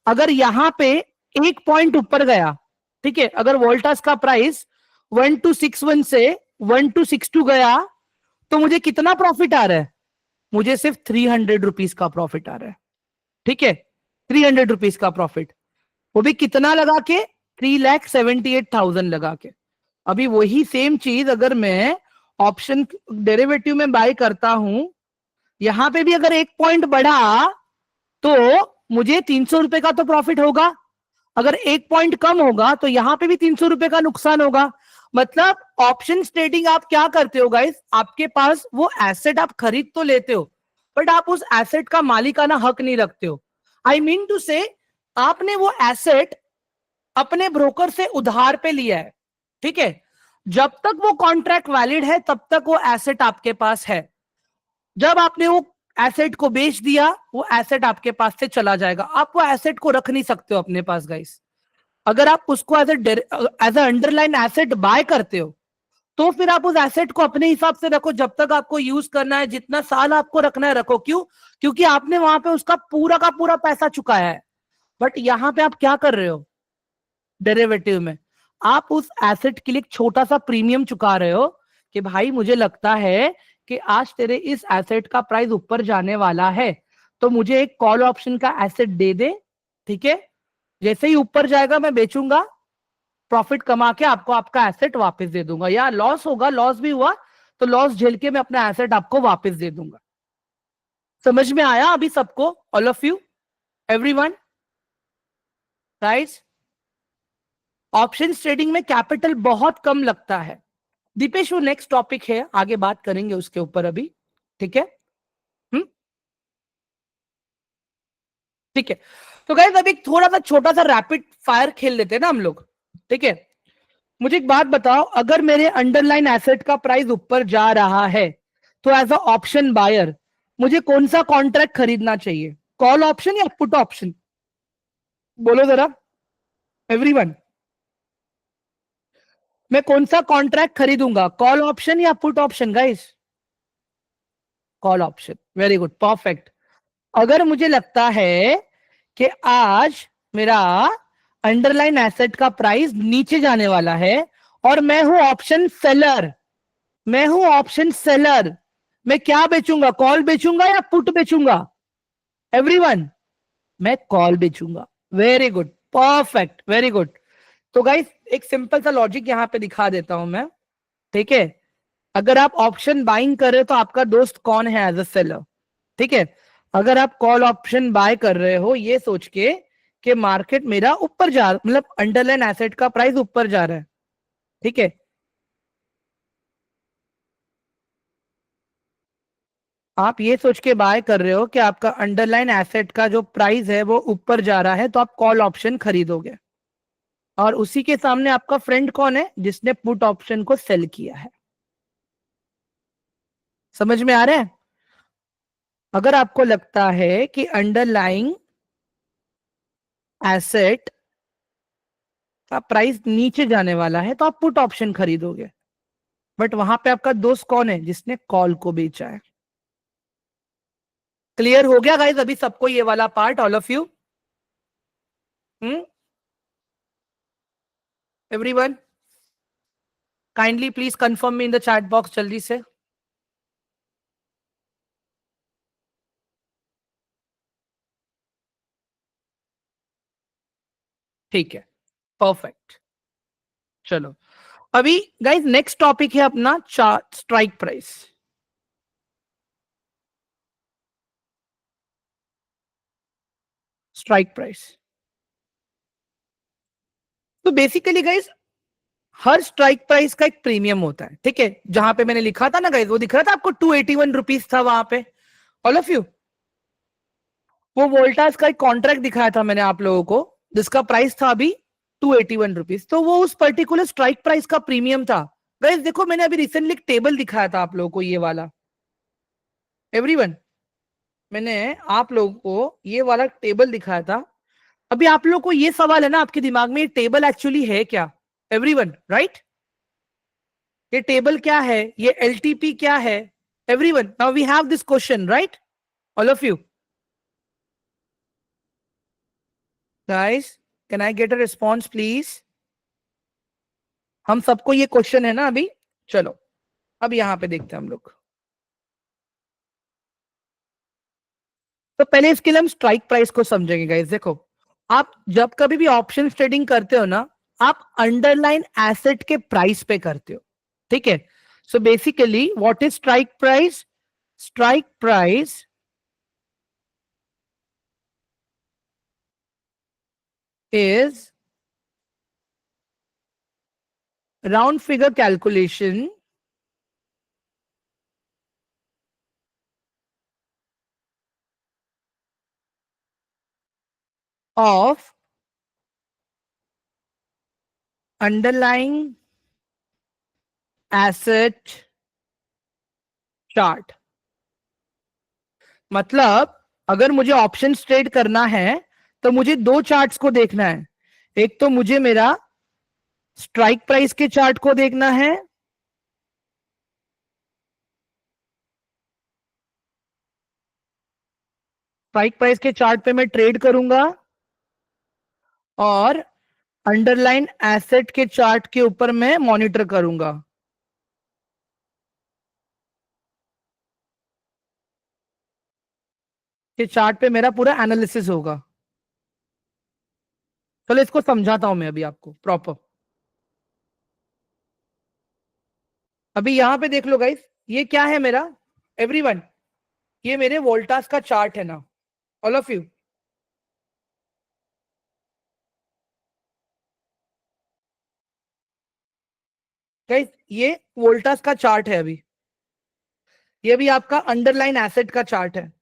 अगर यहां पे एक पॉइंट ऊपर गया, ठीक है, अगर वोल्टास का प्राइस 1261 से 1262 गया, तो मुझे कितना प्रॉफिट आ रहा है? मुझे सिर्फ 300 रुपीज का प्रॉफिट आ रहा है। ठीक है, 300 रुपीज का प्रॉफिट, वो भी कितना लगा के, 3,78,000 लगा के। अभी वही सेम चीज अगर मैं ऑप्शन डेरिवेटिव में बाय करता हूं, यहां पे भी अगर एक पॉइंट बढ़ा तो मुझे 300 रुपए का तो प्रॉफिट होगा, अगर एक पॉइंट कम होगा तो यहां पे भी 300 रुपए का नुकसान होगा। मतलब ऑप्शन ट्रेडिंग आप क्या करते हो गाइस, आपके पास वो एसेट आप खरीद तो लेते हो, बट आप उस एसेट का मालिकाना हक नहीं रखते हो। आई मीन टू से, आपने वो एसेट अपने ब्रोकर से उधार पे लिया है, ठीक है, जब तक वो कॉन्ट्रैक्ट वैलिड है तब तक वो एसेट आपके पास है। जब आपने वो एसेट को बेच दिया, वो एसेट आपके पास से चला जाएगा, आप वो एसेट को रख नहीं सकते हो अपने पास गाइस। अगर आप उसको as a underline asset buy करते हो, तो फिर आप उस एसेट को अपने हिसाब से रखो, जब तक आपको यूज करना है, जितना साल आपको रखना है रखो। क्यों? क्योंकि आपने वहां पे उसका पूरा का पूरा पैसा चुकाया है। बट यहां पे आप क्या कर रहे हो, डेरिवेटिव में आप उस एसेट के लिए एक छोटा सा प्रीमियम चुका रहे हो, कि भाई मुझे लगता है कि आज तेरे इस एसेट का प्राइस ऊपर जाने वाला है, तो मुझे एक कॉल ऑप्शन का एसेट दे दे, ठीक है, जैसे ही ऊपर जाएगा मैं बेचूंगा, प्रॉफिट कमा के आपको आपका एसेट वापस दे दूंगा, या लॉस होगा, लॉस भी हुआ तो लॉस झेल के मैं अपना एसेट आपको वापस दे दूंगा। समझ में आया अभी सबको, all of you, everyone, right? Option trading में कैपिटल बहुत कम लगता है। दीपेश वो नेक्स्ट टॉपिक है, आगे बात करेंगे उसके ऊपर अभी, ठीक है? ठीक है, तो गाइस अभी थोड़ा सा छोटा सा रैपिड फायर खेल लेते हैं ना हम लोग, ठीक है? मुझे एक बात बताओ, अगर मेरे अंडरलाइन एसेट का प्राइस ऊपर जा रहा है तो एज अ ऑप्शन बायर मुझे कौन सा कॉन्ट्रैक्ट खरीदना चाहिए? कॉल ऑप्शन या पुट ऑप्शन? बोलो जरा एवरीवन, मैं कौन सा कॉन्ट्रैक्ट खरीदूंगा, कॉल ऑप्शन या put option guys? Call option, very good, perfect. अगर मुझे लगता है कि आज मेरा अंडरलाइन एसेट का प्राइस नीचे जाने वाला है और मैं हूं ऑप्शन सेलर, मैं हूं ऑप्शन सेलर, मैं क्या बेचूंगा, कॉल बेचूंगा या पुट बेचूंगा? एवरीवन, मैं कॉल बेचूंगा। Very good, perfect, very good. तो गाइस एक सिंपल सा लॉजिक यहां पे दिखा देता हूं मैं, ठीक है? अगर आप ऑप्शन बाइंग कर रहे हो तो आपका दोस्त कौन है एज अ सेलर, ठीक है? अगर आप कॉल ऑप्शन बाय कर रहे हो ये सोच के कि मार्केट मेरा ऊपर जा, मतलब अंडरलाइन एसेट का प्राइस ऊपर जा रहा है, ठीक है? आप ये सोच के बाय कर रहे हो कि आपका अंडरलाइन एसेट का जो प्राइस है वो ऊपर जा रहा है, तो आप कॉल ऑप्शन खरीदोगे। और उसी के सामने आपका फ्रेंड कौन है जिसने पुट ऑप्शन को सेल किया है। समझ में आ रहा है? अगर आपको लगता है कि अंडरलाइंग एसेट का प्राइस नीचे जाने वाला है तो आप पुट ऑप्शन खरीदोगे, बट वहां पे आपका दोस्त कौन है जिसने कॉल को बेचा है। क्लियर हो गया गाइस अभी सबको ये वाला part, all of you? Everyone, kindly please confirm me in the chat box जल्दी से। ठीक है, परफेक्ट। चलो अभी गाइस नेक्स्ट टॉपिक है अपना chart strike price. Strike price, तो बेसिकली गाइस हर स्ट्राइक प्राइस का एक प्रीमियम होता है, ठीक है? जहां पे मैंने लिखा था ना गाइस, वो दिख रहा था आपको 281 रुपीज था वहां पे, ऑल ऑफ यू? वो वोल्टास का एक कॉन्ट्रैक्ट दिखाया था मैंने आप लोगों को, जिसका प्राइस था अभी 281 रुपीज, तो वो उस पर्टिकुलर स्ट्राइक प्राइस का प्रीमियम था। गाइस देखो मैंने अभी रिसेंटली एक टेबल दिखाया था आप लोगों को, ये वाला, एवरीवन, मैंने आप लोगों को ये वाला टेबल दिखाया था। अभी आप लोगों को ये सवाल है ना आपके दिमाग में, ये टेबल एक्चुअली है क्या? Everyone, right? ये टेबल क्या है, ये एलटीपी क्या है? Everyone, now we have this question, right? All of you guys, can I get a response please? हम सबको ये क्वेश्चन है ना अभी? चलो अब यहां पे देखते हैं हम लोग। तो पहले इसके लिए हम स्ट्राइक प्राइस को समझेंगे गाइस। देखो, आप जब कभी भी ऑप्शन ट्रेडिंग करते हो ना, आप अंडरलाइन एसेट के प्राइस पे करते हो, ठीक है? So basically what is strike price? Strike price is round figure calculation of underlying asset chart। मतलब अगर मुझे ऑप्शन ट्रेड करना है तो मुझे दो चार्ट्स को देखना है। एक तो मुझे मेरा स्ट्राइक प्राइस के चार्ट को देखना है, स्ट्राइक प्राइस के चार्ट पे मैं ट्रेड करूंगा, और अंडरलाइन एसेट के चार्ट के ऊपर मैं मॉनिटर करूंगा। ये चार्ट पे मेरा पूरा एनालिसिस होगा। चलो इसको समझाता हूं मैं अभी आपको प्रॉपर। अभी यहां पे देख लो गाइस, ये क्या है मेरा एवरीवन, ये मेरे वोल्टास का चार्ट है ना, ऑल ऑफ यू। गाइस ये वोल्टास का चार्ट है अभी, ये भी आपका अंडरलाइन एसेट का चार्ट है।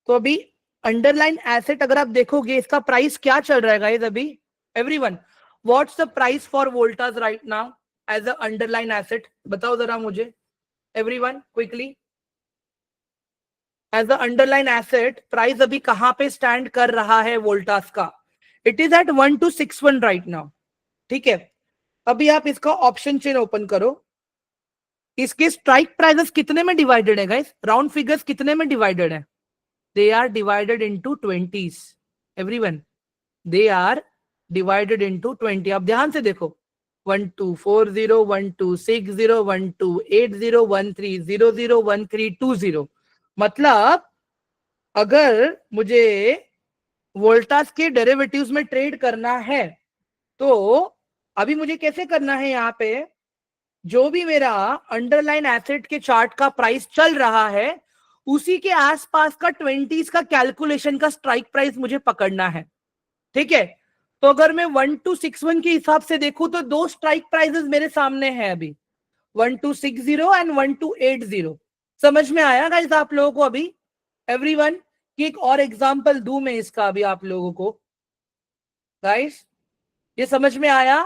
तो अभी अंडरलाइन एसेट अगर आप देखोगे, इसका प्राइस क्या चल रहा है गाइस अभी, everyone, what's the price for Voltas right now as a underline asset, बताओ जरा मुझे everyone quickly. As a underline asset price अभी कहां पे स्टैंड कर रहा है वोल्टास का, it is at 1261 right now. ठीक है, अभी आप इसका ऑप्शन चेन ओपन करो, इसके स्ट्राइक प्राइसेस कितने में डिवाइडेड है गाइस, राउंड फिगर्स कितने में डिवाइडेड है, they are divided into 20s everyone, they are divided into 20। अब ध्यान से देखो, 1240 1260 1280 1300 1320, मतलब अगर मुझे वोल्टास के डेरिवेटिव्स में ट्रेड करना है तो अभी मुझे कैसे करना है, यहां पे जो भी मेरा अंडरलाइन एसेट के चार्ट का प्राइस चल रहा है उसी के आसपास का 20s का कैलकुलेशन का स्ट्राइक प्राइस मुझे पकड़ना है। ठीक है, तो अगर मैं 1261 के हिसाब से देखूं तो दो स्ट्राइक प्राइसेस मेरे सामने हैं अभी, 1260 एंड 1280। समझ में आया गाइस आप लोगों को अभी एवरीवन, कि एक और एग्जांपल दूं मैं इसका अभी आप लोगों को, गाइस ये समझ में आया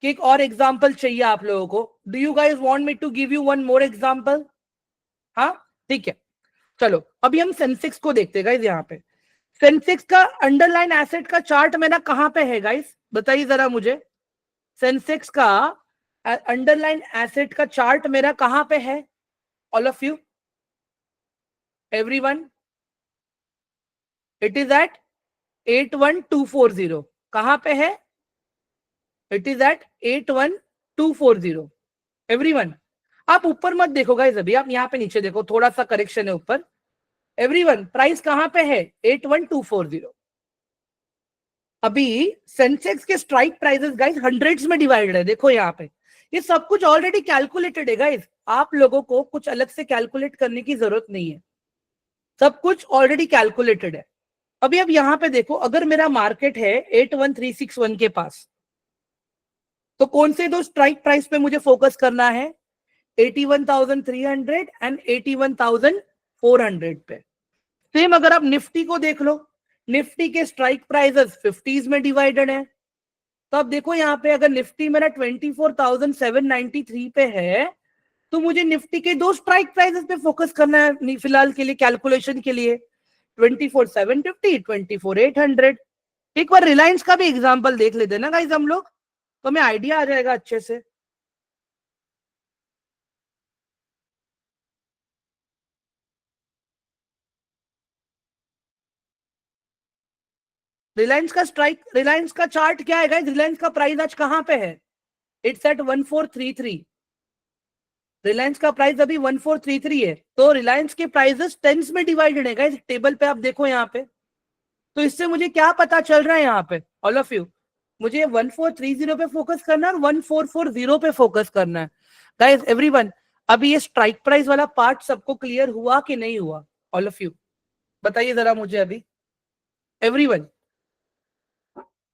कि एक और एग्जांपल चाहिए आप लोगों को, do you guys want me to give you one more example? हाँ ठीक है, चलो अभी हम सेंसेक्स को देखते हैं गाइस। यहाँ पे सेंसेक्स का अंडरलाइन एसेट का चार्ट मेरा कहां पे है गाइस, बताइए जरा मुझे, सेंसेक्स का अंडरलाइन एसेट का चार्ट मेरा कहां पे है, all of you everyone, it is at 81240, कहां पे है, इट इज एट 81240 एवरीवन। आप ऊपर मत देखो गाइस, अभी आप यहाँ पे नीचे देखो, थोड़ा सा करेक्शन है ऊपर एवरीवन, प्राइस कहां पे है 81240। अभी सेंसेक्स के स्ट्राइक प्राइसेस गाइस हंड्रेड्स में डिवाइडेड है, देखो यहाँ पे, ये सब कुछ ऑलरेडी कैलकुलेटेड है गाइस, आप लोगों को कुछ अलग से कैलकुलेट करने की जरूरत नहीं है, सब कुछ ऑलरेडी कैलकुलेटेड है। अभी अब यहाँ पे देखो, अगर मेरा मार्केट है 81361 के पास, तो कौन से दो स्ट्राइक प्राइस पे मुझे फोकस करना है, 81,300 एंड 81,400 पे। सेम अगर आप निफ्टी को देख लो, निफ्टी के स्ट्राइक प्राइसेस 50s में डिवाइडेड है, तो अब देखो यहाँ पे अगर निफ्टी मेरा 24,793 पे है तो मुझे निफ्टी के दो स्ट्राइक प्राइसेस पे फोकस करना है फिलहाल के लिए, कैलकुलेशन के लिए, 24,750 24,800। एक बार रिलायंस का भी एग्जांपल देख लेते ना गाइस हम लोग, तो हमें आइडिया आ जाएगा अच्छे से। रिलायंस का चार्ट क्या है गाइस, रिलायंस का प्राइस आज कहां पे है, इट्स एट 1433, रिलायंस का प्राइस अभी 1433 है, तो रिलायंस के प्राइसेस टेंस में डिवाइडेड है गाइस, टेबल पे आप देखो यहाँ पे। तो इससे मुझे क्या पता चल रहा है यहाँ पे ऑल ऑफ यू, मुझे 1430 पे फोकस करना है और 1440 पे फोकस करना है गाइस एवरीवन। अभी ये स्ट्राइक प्राइस वाला पार्ट सबको क्लियर हुआ कि नहीं हुआ, ऑल ऑफ यू बताइए जरा मुझे अभी एवरीवन,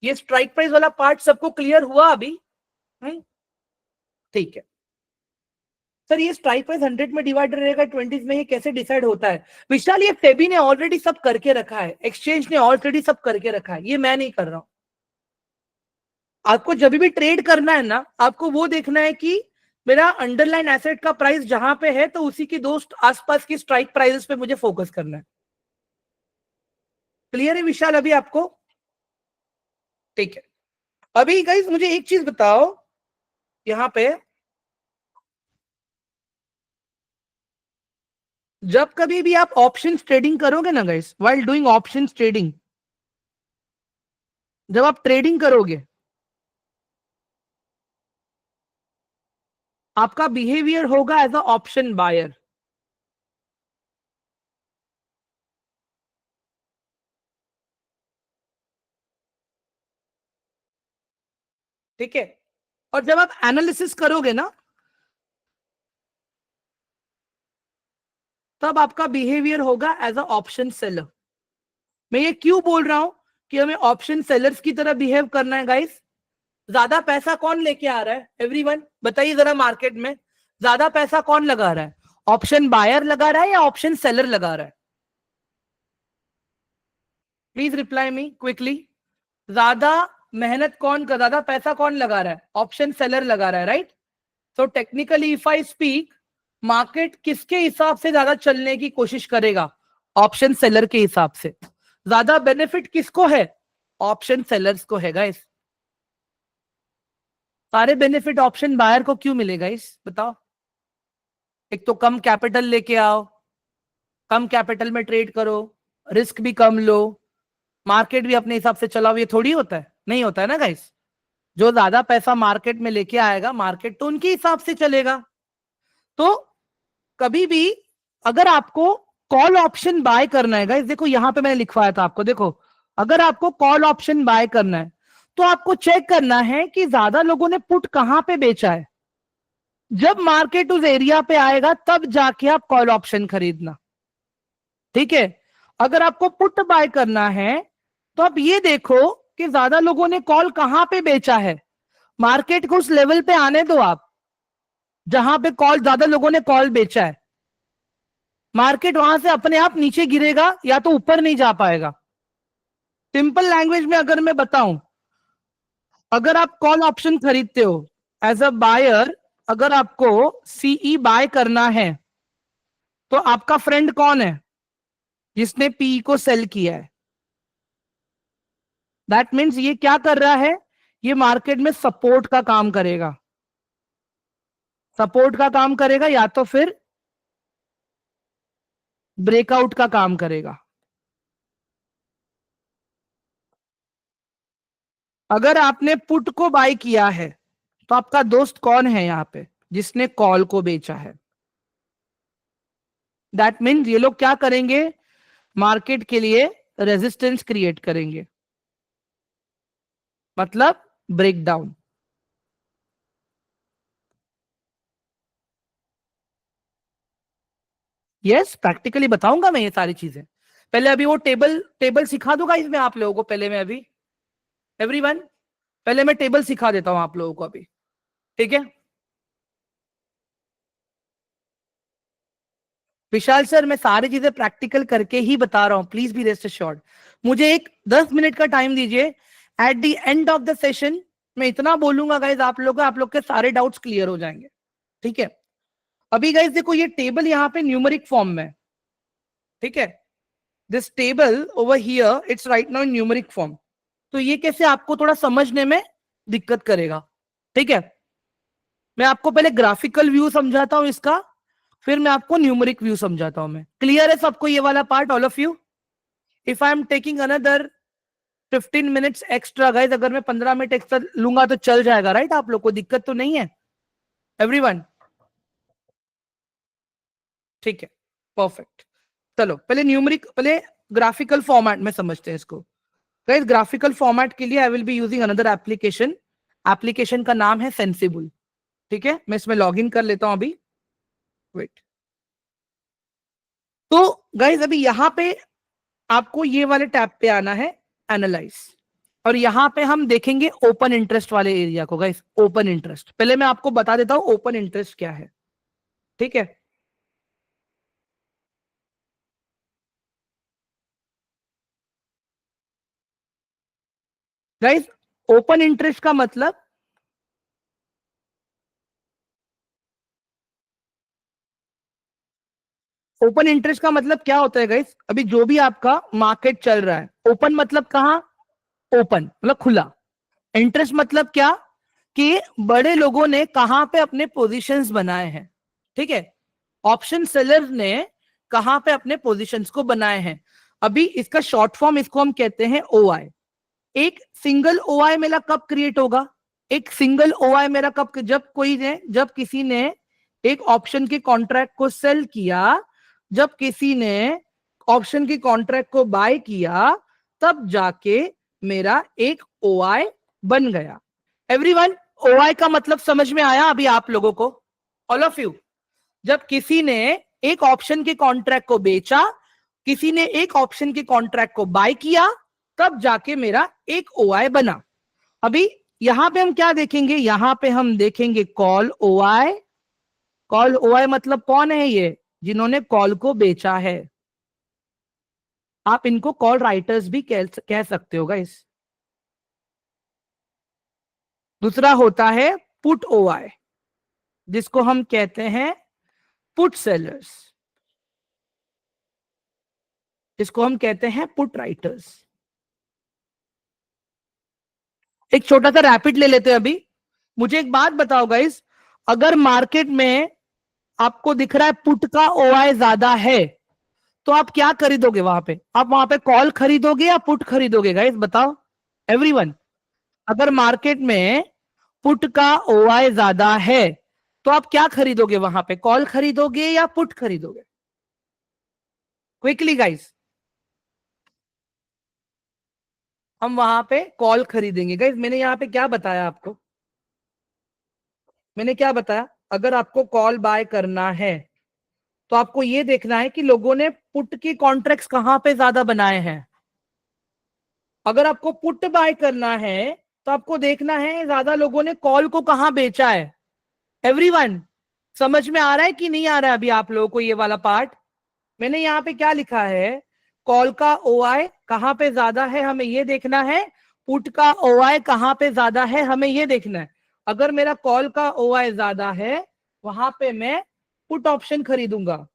ये स्ट्राइक प्राइस वाला पार्ट सबको क्लियर हुआ अभी? ठीक है सर, ये स्ट्राइक प्राइस 100 में डिवाइडेड रहेगा 20s में, ये कैसे डिसाइड होता है विशाल, ये सेबी ने ऑलरेडी सब करके रखा है, एक्सचेंज ने ऑलरेडी सब करके रखा है, ये मैं नहीं कर रहा हूं। आपको जब भी ट्रेड करना है ना, आपको वो देखना है कि मेरा अंडरलाइन एसेट का प्राइस जहां पे है तो उसी की दो आसपास की स्ट्राइक प्राइसेस पे मुझे फोकस करना है। क्लियर है विशाल अभी आपको? ठीक है, अभी गाइस मुझे एक चीज बताओ यहां पे, जब कभी भी आप ऑप्शन ट्रेडिंग करोगे ना guys, while doing option trading, जब आप ट्रेडिंग करोगे आपका बिहेवियर होगा एज अ ऑप्शन बायर। ठीक है, और जब आप एनालिसिस करोगे ना, तब आपका बिहेवियर होगा एज अ ऑप्शन सेलर। मैं ये क्यों बोल रहा हूं कि हमें ऑप्शन सेलर्स की तरह बिहेव करना है गाइस? ज्यादा पैसा कौन लेके आ रहा है? एवरीवन बताइए जरा, मार्केट में ज्यादा पैसा कौन लगा रहा है? ऑप्शन बायर लगा रहा है या ऑप्शन सेलर लगा रहा है? Please reply me quickly. ज्यादा मेहनत कौन कर, ज्यादा पैसा कौन लगा रहा है? ऑप्शन सेलर लगा रहा है, राइट? तो technically if I speak, market किसके हिसाब से ज्यादा चलने की कोशिश करेगा? ऑप्शन सेलर के हिसाब से। ज्यादा बेनिफिट किसको है? ऑप्शन सेलर्स को है गाइस। सारे बेनिफिट ऑप्शन बायर को क्यों मिलेगा इस बताओ? एक तो कम कैपिटल लेके आओ, कम कैपिटल में ट्रेड करो, रिस्क भी कम लो, मार्केट भी अपने हिसाब से चलाओ। ये थोड़ी होता है, नहीं होता है ना गाइस। जो ज्यादा पैसा मार्केट में लेके आएगा, मार्केट तो उनके हिसाब से चलेगा। तो कभी भी अगर आपको कॉल ऑप्शन बाय करना है गाइस, देखो यहां पे मैंने लिखवाया था आपको, देखो अगर आपको कॉल ऑप्शन बाय करना है तो आपको चेक करना है कि ज्यादा लोगों ने पुट कहां पे बेचा है। जब मार्केट उस एरिया पे आएगा तब जाके आप कॉल ऑप्शन खरीदना, ठीक है? अगर आपको पुट बाय करना है तो आप ये देखो कि ज्यादा लोगों ने कॉल कहां पे बेचा है। मार्केट को उस लेवल पे आने दो आप जहां पे कॉल, ज्यादा लोगों ने कॉल बेचा है। मार्केट वहां से अपने आप नीचे गिरेगा या तो ऊपर नहीं जा पाएगा। सिंपल लैंग्वेज में अगर मैं बताऊं, अगर आप कॉल ऑप्शन खरीदते हो एज अ बायर, अगर आपको सीई बाय करना है तो आपका फ्रेंड कौन है? जिसने पी को सेल किया है। दैट मीन्स ये क्या कर रहा है? ये मार्केट में सपोर्ट का काम करेगा, सपोर्ट का काम करेगा या तो फिर ब्रेकआउट का काम करेगा। अगर आपने पुट को बाय किया है तो आपका दोस्त कौन है यहां पे? जिसने कॉल को बेचा है। दैट मीन्स ये लोग क्या करेंगे? मार्केट के लिए रेजिस्टेंस क्रिएट करेंगे, मतलब ब्रेकडाउन। यस, प्रैक्टिकली बताऊंगा मैं ये सारी चीजें। पहले अभी वो टेबल टेबल सिखा दूंगा इसमें आप लोगों को। पहले मैं अभी एवरीवन, पहले मैं टेबल सिखा देता हूं आप लोगों को अभी, ठीक है? विशाल सर, मैं सारी चीजें प्रैक्टिकल करके ही बता रहा हूं, प्लीज बी रेस्ट एश्योर्ड। मुझे एक 10 मिनट का टाइम दीजिए। At the end of the session मैं इतना बोलूंगा गाइज, आप लोग के सारे डाउट्स क्लियर हो जाएंगे, ठीक है? अभी गाइज देखो, ये टेबल यहाँ पे न्यूमेरिक फॉर्म में, ठीक है? This table over here it's right now in numeric form. तो ये कैसे आपको थोड़ा समझने में दिक्कत करेगा, ठीक है? मैं आपको पहले ग्राफिकल व्यू समझाता हूं इसका, फिर मैं आपको न्यूमेरिक व्यू समझाता हूं। मैं क्लियर है सबको ये वाला part, all of you? If I am taking another 15 minutes extra guys, अगर मैं 15 मिनट एक्स्ट्रा लूंगा तो चल जाएगा, राइट? आप लोग को दिक्कत तो नहीं है एवरीवन? ठीक है, परफेक्ट। चलो पहले न्यूमेरिक, पहले ग्राफिकल फॉर्मेट में समझते हैं इसको। गाइस ग्राफिकल फॉर्मेट के लिए I will be using another application. Application का नाम है सेंसिबल, ठीक है? मैं इसमें लॉग इन कर लेता हूं अभी, वेट। तो गाइस अभी यहां पे आपको ये वाले टैब पे आना है, एनालाइज, और यहां पे हम देखेंगे ओपन इंटरेस्ट वाले एरिया को। गाइस ओपन इंटरेस्ट, पहले मैं आपको बता देता हूं ओपन इंटरेस्ट क्या है, ठीक है? गाइस ओपन इंटरेस्ट का मतलब, ओपन इंटरेस्ट का मतलब क्या होता है गाइस? अभी जो भी आपका मार्केट चल रहा है, ओपन मतलब कहां? ओपन मतलब खुला। इंटरेस्ट मतलब क्या? कि बड़े लोगों ने कहां पे अपने पोजीशंस बनाए हैं, ठीक है? ऑप्शन सेलर्स ने कहां पे अपने पोजीशंस को बनाए हैं। अभी इसका शॉर्ट फॉर्म इसको हम कहते हैं ओआई। एक सिंगल ओआई मेरा कब क्रिएट होगा? एक सिंगल ओआई मेरा कब, जब किसी ने एक ऑप्शन के कॉन्ट्रैक्ट को सेल किया, जब किसी ने ऑप्शन के कॉन्ट्रैक्ट को बाय किया, तब जाके मेरा एक ओआई बन गया। एवरीवन, ओआई का मतलब समझ में आया अभी आप लोगों को? ऑल ऑफ यू, जब किसी ने एक ऑप्शन के कॉन्ट्रैक्ट को बेचा, किसी ने एक ऑप्शन के कॉन्ट्रैक्ट को बाय किया, तब जाके मेरा एक ओआई बना। अभी यहां पे हम क्या देखेंगे, यहां पे हम देखेंगे कॉल ओआई। कॉल ओआई मतलब कौन है? ये जिन्होंने कॉल को बेचा है। आप इनको कॉल राइटर्स भी कह सकते हो गाइस। दूसरा होता है पुट ओआई, जिसको हम कहते हैं पुट सेलर्स, जिसको हम कहते हैं पुट राइटर्स। एक छोटा सा रैपिड ले लेते हैं अभी। मुझे एक बात बताओ गाइस, अगर मार्केट में आपको दिख रहा है पुट का ओआई ज्यादा है, तो आप क्या खरीदोगे वहां पे? आप वहां पे कॉल खरीदोगे या पुट खरीदोगे गाइस? बताओ एवरीवन। अगर मार्केट में पुट का ओआई ज्यादा है, तो आप क्या खरीदोगे वहां पे? कॉल खरीदोगे या पुट खरीदोगे? Quickly guys. हम वहां पे कॉल खरीदेंगे गाइस। मैंने यहां पे क्या बताया आपको? मैंने क्या बताया? अगर आपको कॉल बाय करना है, तो आपको यह देखना है कि लोगों ने पुट के कॉन्ट्रैक्ट्स कहां पे ज्यादा बनाए हैं। अगर आपको पुट बाय करना है, तो आपको देखना है ज्यादा लोगों ने कॉल को कहां बेचा है। एवरीवन, समझ में आ रहा है कि नहीं आ रहा है अभी आप लोगों को ये वाला पार्ट? मैंने यहाँ पे क्या लिखा है, कॉल का ओआई कहां पे ज्यादा है हमें ये देखना है, पुट का ओआई कहां पे ज्यादा है हमें ये देखना है। अगर मेरा कॉल का ओआई ज्यादा है, वहां पे मैं पुट ऑप्शन खरीदूंगा।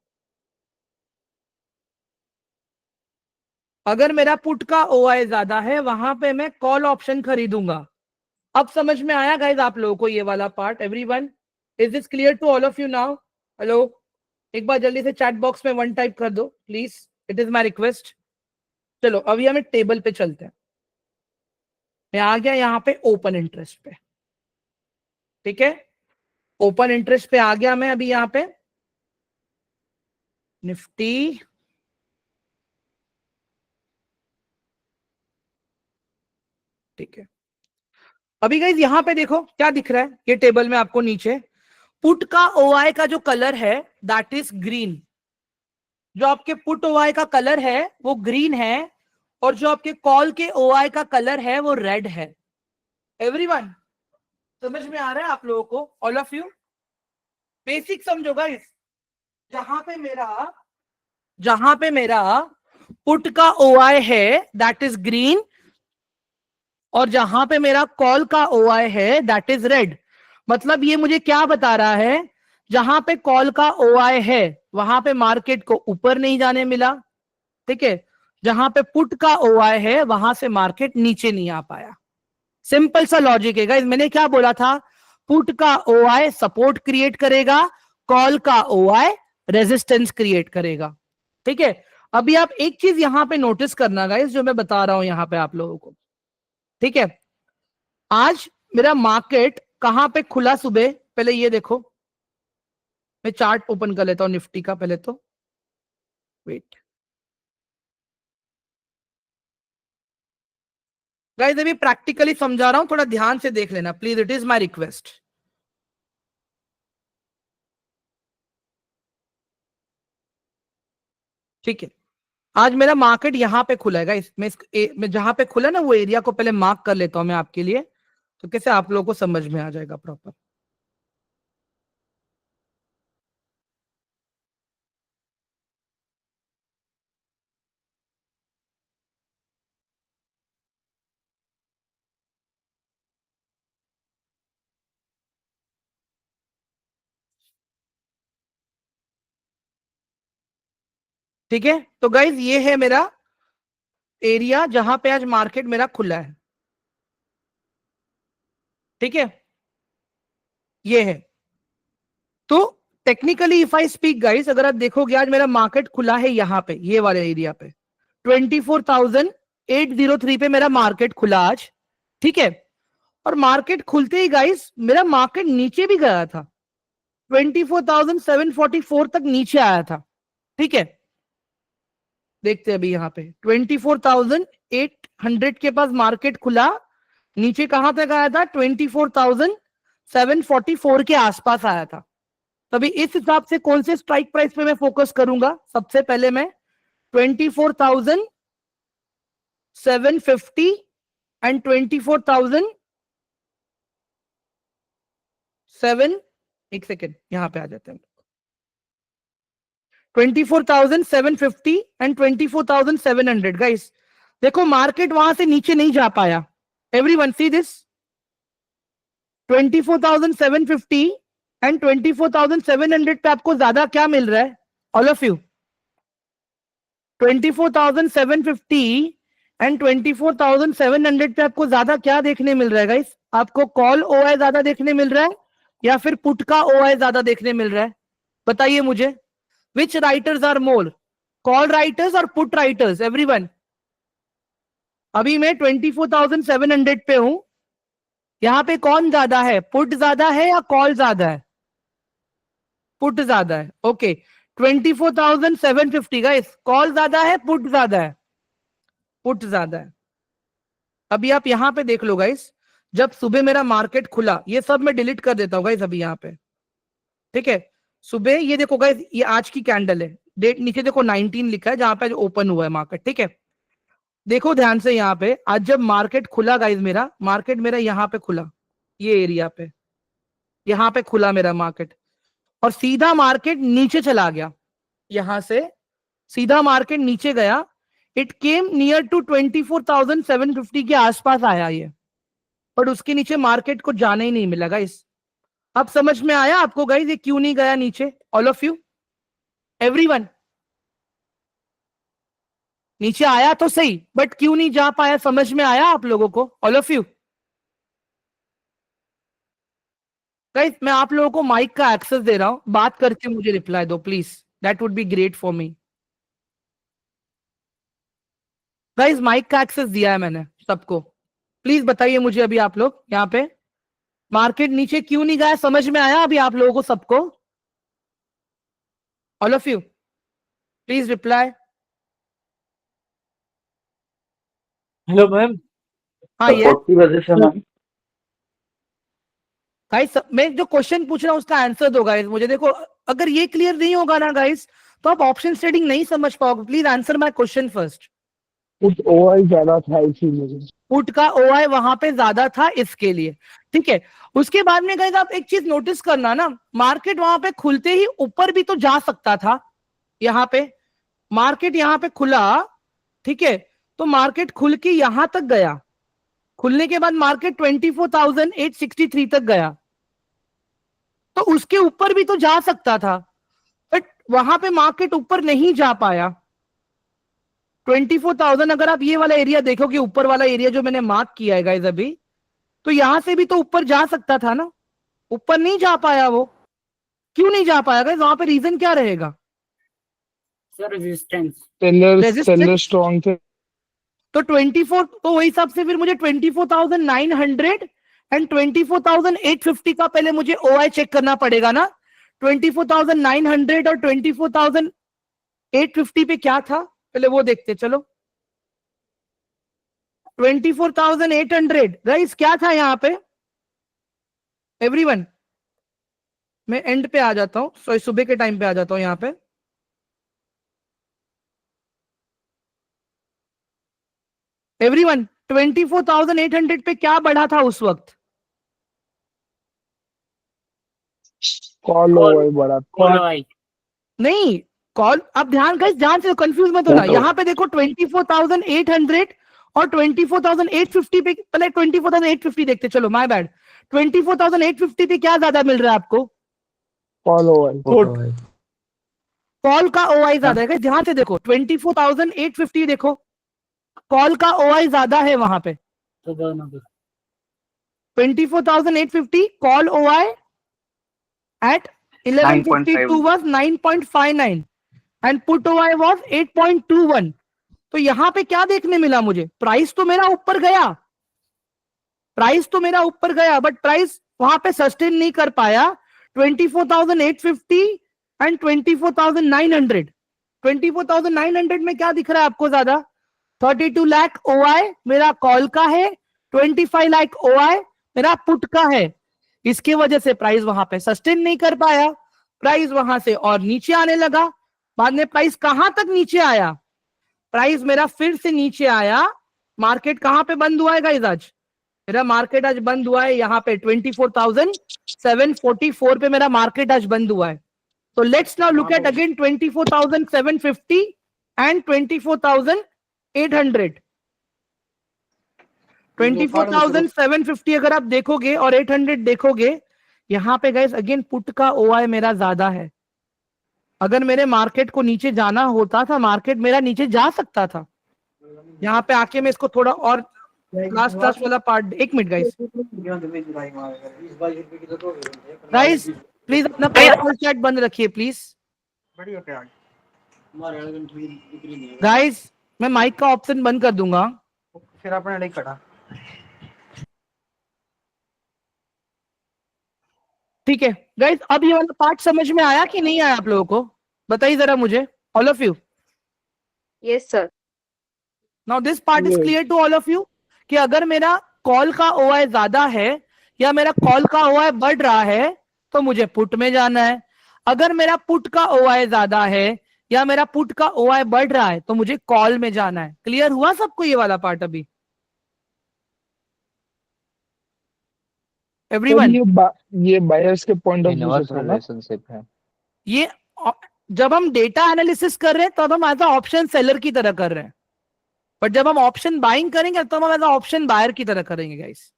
अगर मेरा पुट का ओआई ज्यादा है, वहां पे मैं कॉल ऑप्शन खरीदूंगा। अब समझ में आया गाइज आप लोगों को ये वाला part? Everyone, is this clear to all of you now? Hello, एक बार जल्दी से चैट बॉक्स में 1 टाइप कर दो please, it is my request. चलो अभी हमें टेबल पे चलते हैं। मैं आ गया यहाँ पे ओपन इंटरेस्ट पे। ठीक है, ओपन इंटरेस्ट पे आ गया मैं अभी यहाँ पे। निफ्टी, ठीक है। अभी गाइज यहाँ पे देखो क्या दिख रहा है ये टेबल में आपको नीचे। पुट का ओआई का जो कलर है दैट इज ग्रीन। जो आपके पुट ओआई का कलर है वो ग्रीन है, और जो आपके कॉल के ओआई का कलर है वो रेड है। एवरीवन, समझ में आ रहा है आप लोगों को? ऑल ऑफ यू बेसिक समझो गाइस। जहां पे मेरा पुट का ओआई है दैट इज ग्रीन, और जहां पे मेरा कॉल का ओआई है दैट इज रेड। मतलब ये मुझे क्या बता रहा है, जहां पे कॉल का ओआई है वहां पे मार्केट को ऊपर नहीं जाने मिला। ठीक है, जहां पे पुट का ओआई है वहां से मार्केट नीचे नहीं आ पाया। सिंपल सा लॉजिक है गाइस। मैंने क्या बोला था? पुट का ओआई सपोर्ट क्रिएट करेगा, कॉल का ओआई रेजिस्टेंस क्रिएट करेगा। ठीक है, अभी आप एक चीज यहां पे नोटिस करना गाइस, जो मैं बता रहा हूं यहां पे आप लोगों को। ठीक है, आज मेरा मार्केट कहां पे खुला सुबह? पहले ये देखो, मैं चार्ट ओपन कर लेता हूं निफ्टी का पहले तो। वेट गाइस, अभी प्रैक्टिकली समझा रहा हूं, थोड़ा ध्यान से देख लेना please, it is my request. ठीक है, आज मेरा मार्केट यहां पे खुला है गाइस। मैं जहां पे खुला ना वो एरिया को पहले मार्क कर लेता हूं मैं आपके लिए, तो कैसे आप लोगों को समझ में आ जाएगा प्रॉपर। ठीक है, तो गाइज ये है मेरा एरिया जहां पे आज मार्केट मेरा खुला है। ठीक है, ये है। तो technically if I speak guys, अगर आप देखोगे आज मेरा मार्केट खुला है यहाँ पे, ये वाले एरिया पे 24,803 पे मेरा मार्केट खुला आज। ठीक है, और मार्केट खुलते ही गाइस मेरा मार्केट नीचे भी गया था, 24,744 तक नीचे आया था। ठीक है, देखते हैं अभी यहाँ पे 24,800 के पास मार्केट खुला, नीचे कहां तक आया था? 24,744 के आसपास आया था। तभी इस हिसाब से कौन से स्ट्राइक प्राइस पे मैं फोकस करूंगा? सबसे पहले मैं 24,750 एंड 24,007, एक सेकेंड यहां पे आ जाते हैं, 24,750 एंड 24,700 गाइस। देखो मार्केट वहां से नीचे नहीं जा पाया। एवरीवन सी दिस, 24,750 एंड 24,700 पे आपको ज्यादा क्या मिल रहा है? ऑल ऑफ यू, 24,750 एंड 24,700 पे आपको ज्यादा क्या देखने मिल रहा है गाइस? आपको कॉल ओआई ज्यादा देखने मिल रहा है या फिर पुट का ओआई ज्यादा देखने मिल रहा है? बताइए मुझे, which writers are more, call writers और पुट राइटर्स? एवरीवन, अभी मैं 24,700 पे हूं, यहां पे कौन ज्यादा है? पुट ज्यादा है या कॉल ज्यादा है? पुट ज्यादा है। ओके, 24,750 गाइस, कॉल ज्यादा है पुट ज्यादा है? पुट ज्यादा है। अभी आप यहां पे देख लो गाइस, जब सुबह मेरा मार्केट खुला, ये सब मैं डिलीट कर देता हूं गाइस अभी यहां पे, ठीक है? सुबह ये देखो गाइस, ये आज की कैंडल है, डेट नीचे देखो 19 लिखा है जहां पे ओपन हुआ है मार्केट, ठीक है? देखो ध्यान से यहां पे, आज जब मार्केट खुला गाइस, मेरा मार्केट मेरा यहां पे खुला, ये एरिया पे यहां पे खुला मेरा मार्केट, और सीधा मार्केट नीचे चला गया, यहां से सीधा मार्केट नीचे गया। इट केम नियर टू 24,750 के आसपास आया ये, पर उसके नीचे मार्केट को जाने ही नहीं मिला गाइस। अब समझ में आया आपको गाइस ये क्यों नहीं गया नीचे? ऑल ऑफ यू, एवरीवन, नीचे आया तो सही बट क्यों नहीं जा पाया? समझ में आया आप लोगों को? ऑल ऑफ यू गाइस, मैं आप लोगों को माइक का एक्सेस दे रहा हूं, बात करके मुझे रिप्लाई दो please, that would be great for me. Guys mic का एक्सेस दिया है मैंने सबको, प्लीज बताइए मुझे अभी आप लोग यहाँ पे मार्केट नीचे क्यों नहीं गया? समझ में आया अभी आप लोगों को सबको? All of you please reply. Hello ma'am, हाँ ये सपोर्ट की वजह से मैम। गाइस, मैं जो क्वेश्चन पूछ रहा हूं उसका आंसर दो गाइस मुझे। देखो अगर ये क्लियर नहीं होगा ना गाइस, तो आप ऑप्शन ट्रेडिंग नहीं समझ पाओगे। Please answer my question first. कुछ ओआई ज्यादा था इसीलिए। पुट का ओआई वहां पे ज्यादा था इसके लिए, ठीक है? उसके बाद में गाइस आप एक चीज नोटिस करना ना, मार्केट वहां पे खुलते ही ऊपर भी तो जा सकता था। यहाँ पे मार्केट यहाँ पे खुला, ठीक है? तो मार्केट खुल के यहां तक गया, खुलने के बाद मार्केट 24,863 तक गया, तो उसके ऊपर भी तो जा सकता था, बट वहां पे मार्केट ऊपर नहीं जा पाया। 24,000, अगर आप ये वाला एरिया देखोगे, ऊपर वाला एरिया जो मैंने मार्क किया है गाइस अभी, तो यहां से भी तो ऊपर जा सकता था ना, ऊपर नहीं जा पाया वो। क्यों नहीं जा पाया गाइस? वहां पे रीजन क्या रहेगा? Sir resistance. सेलर स्ट्रॉन्ग थे। तो 24, तो वही हिसाब से फिर मुझे 24,900 एंड 24,850 का पहले मुझे ओआई चेक करना पड़ेगा ना। 24,900 और 24,850 पे क्या था पहले वो देखते चलो। 24,800 गाइस क्या था यहां पे? एवरीवन, मैं एंड पे आ जाता हूं, सॉरी सुबह के टाइम पे आ जाता हूं यहां पे। एवरीवन, 24,800 पे क्या बढ़ा था उस वक्त? कॉल ओआई बड़ा कॉल आई। नहीं, कॉल, अब ध्यान से कंफ्यूज मत होना। यहाँ पे देखो 24,800 और 24,850 पे, पहले 24,850 देखते चलो, माय बैड। 24,850 पे क्या ज्यादा मिल रहा है आपको? Call OI. कॉल का ओआई ज्यादा है। ध्यान से देखो 24,850 देखो, कॉल का ओआई ज्यादा है वहां पे। तो दोनों भी 24,850 call OI at 1152 was 9.59 and put OI was 8.21। तो यहां पे क्या देखने मिला मुझे? प्राइस तो मेरा ऊपर गया, प्राइस तो मेरा ऊपर गया, बट प्राइस वहां पे सस्टेन नहीं कर पाया। 24,850 एंड 24,900। 24,900 में क्या दिख रहा है आपको ज्यादा? 32 लाख ओआई मेरा कॉल का है, 25 लाख ओआई मेरा पुट का है। इसके वजह से प्राइस वहां पे सस्टेन नहीं कर पाया। प्राइस वहां से और नीचे आने लगा, बाद में प्राइस कहां तक नीचे आया, प्राइस मेरा फिर से नीचे आया, मार्केट कहां पे बंद हुआ है गाइस आज, मेरा मार्केट आज बंद हुआ है यहाँ पे 24,744 पे मेरा मार्केट आज बंद हुआ है। तो let's now look at again 24,750 and 24,800। 24,750 अगर आप देखोगे और 800 देखोगे, यहाँ पे गाइस अगेन पुट का ओआई मेरा ज्यादा है। अगर मेरे मार्केट को नीचे जाना होता था, मार्केट मेरा नीचे जा सकता था। यहाँ पे आके मैं इसको थोड़ा और लास्ट वाला पार्ट, एक मिनट गाइस प्लीज अपना पर्सनल चैट बंद रखिए प्लीज गाइस, मैं माइक का ऑप्शन बंद कर दूंगा। फिर आपने नहीं कटा। ठीक है गाइस, अब ये वाला पार्ट समझ में आया कि नहीं आया आप लोगों को, बताइए जरा मुझे, all of you. Yes, sir. Now this part is Yes. Clear to all of you कि अगर मेरा कॉल का ओआई ज्यादा है या मेरा कॉल का ओआई बढ़ रहा है तो मुझे पुट में जाना है, अगर मेरा पुट का ओआई ज्यादा है या मेरा पुट का ओआई बढ़ रहा है तो मुझे कॉल में जाना है। क्लियर हुआ सबको ये वाला पार्ट अभी तो एवरीवन? ये बायर्स के पॉइंट ऑफ व्यू इनवर्स से था ना? रिलेशनशिप है। ये जब हम डेटा एनालिसिस कर रहे हैं तब हम एज अ ऑप्शन सेलर की तरह कर रहे हैं, बट जब हम ऑप्शन बाइंग करेंगे तो हम एज अ ऑप्शन बायर की तरह करेंगे गाइस।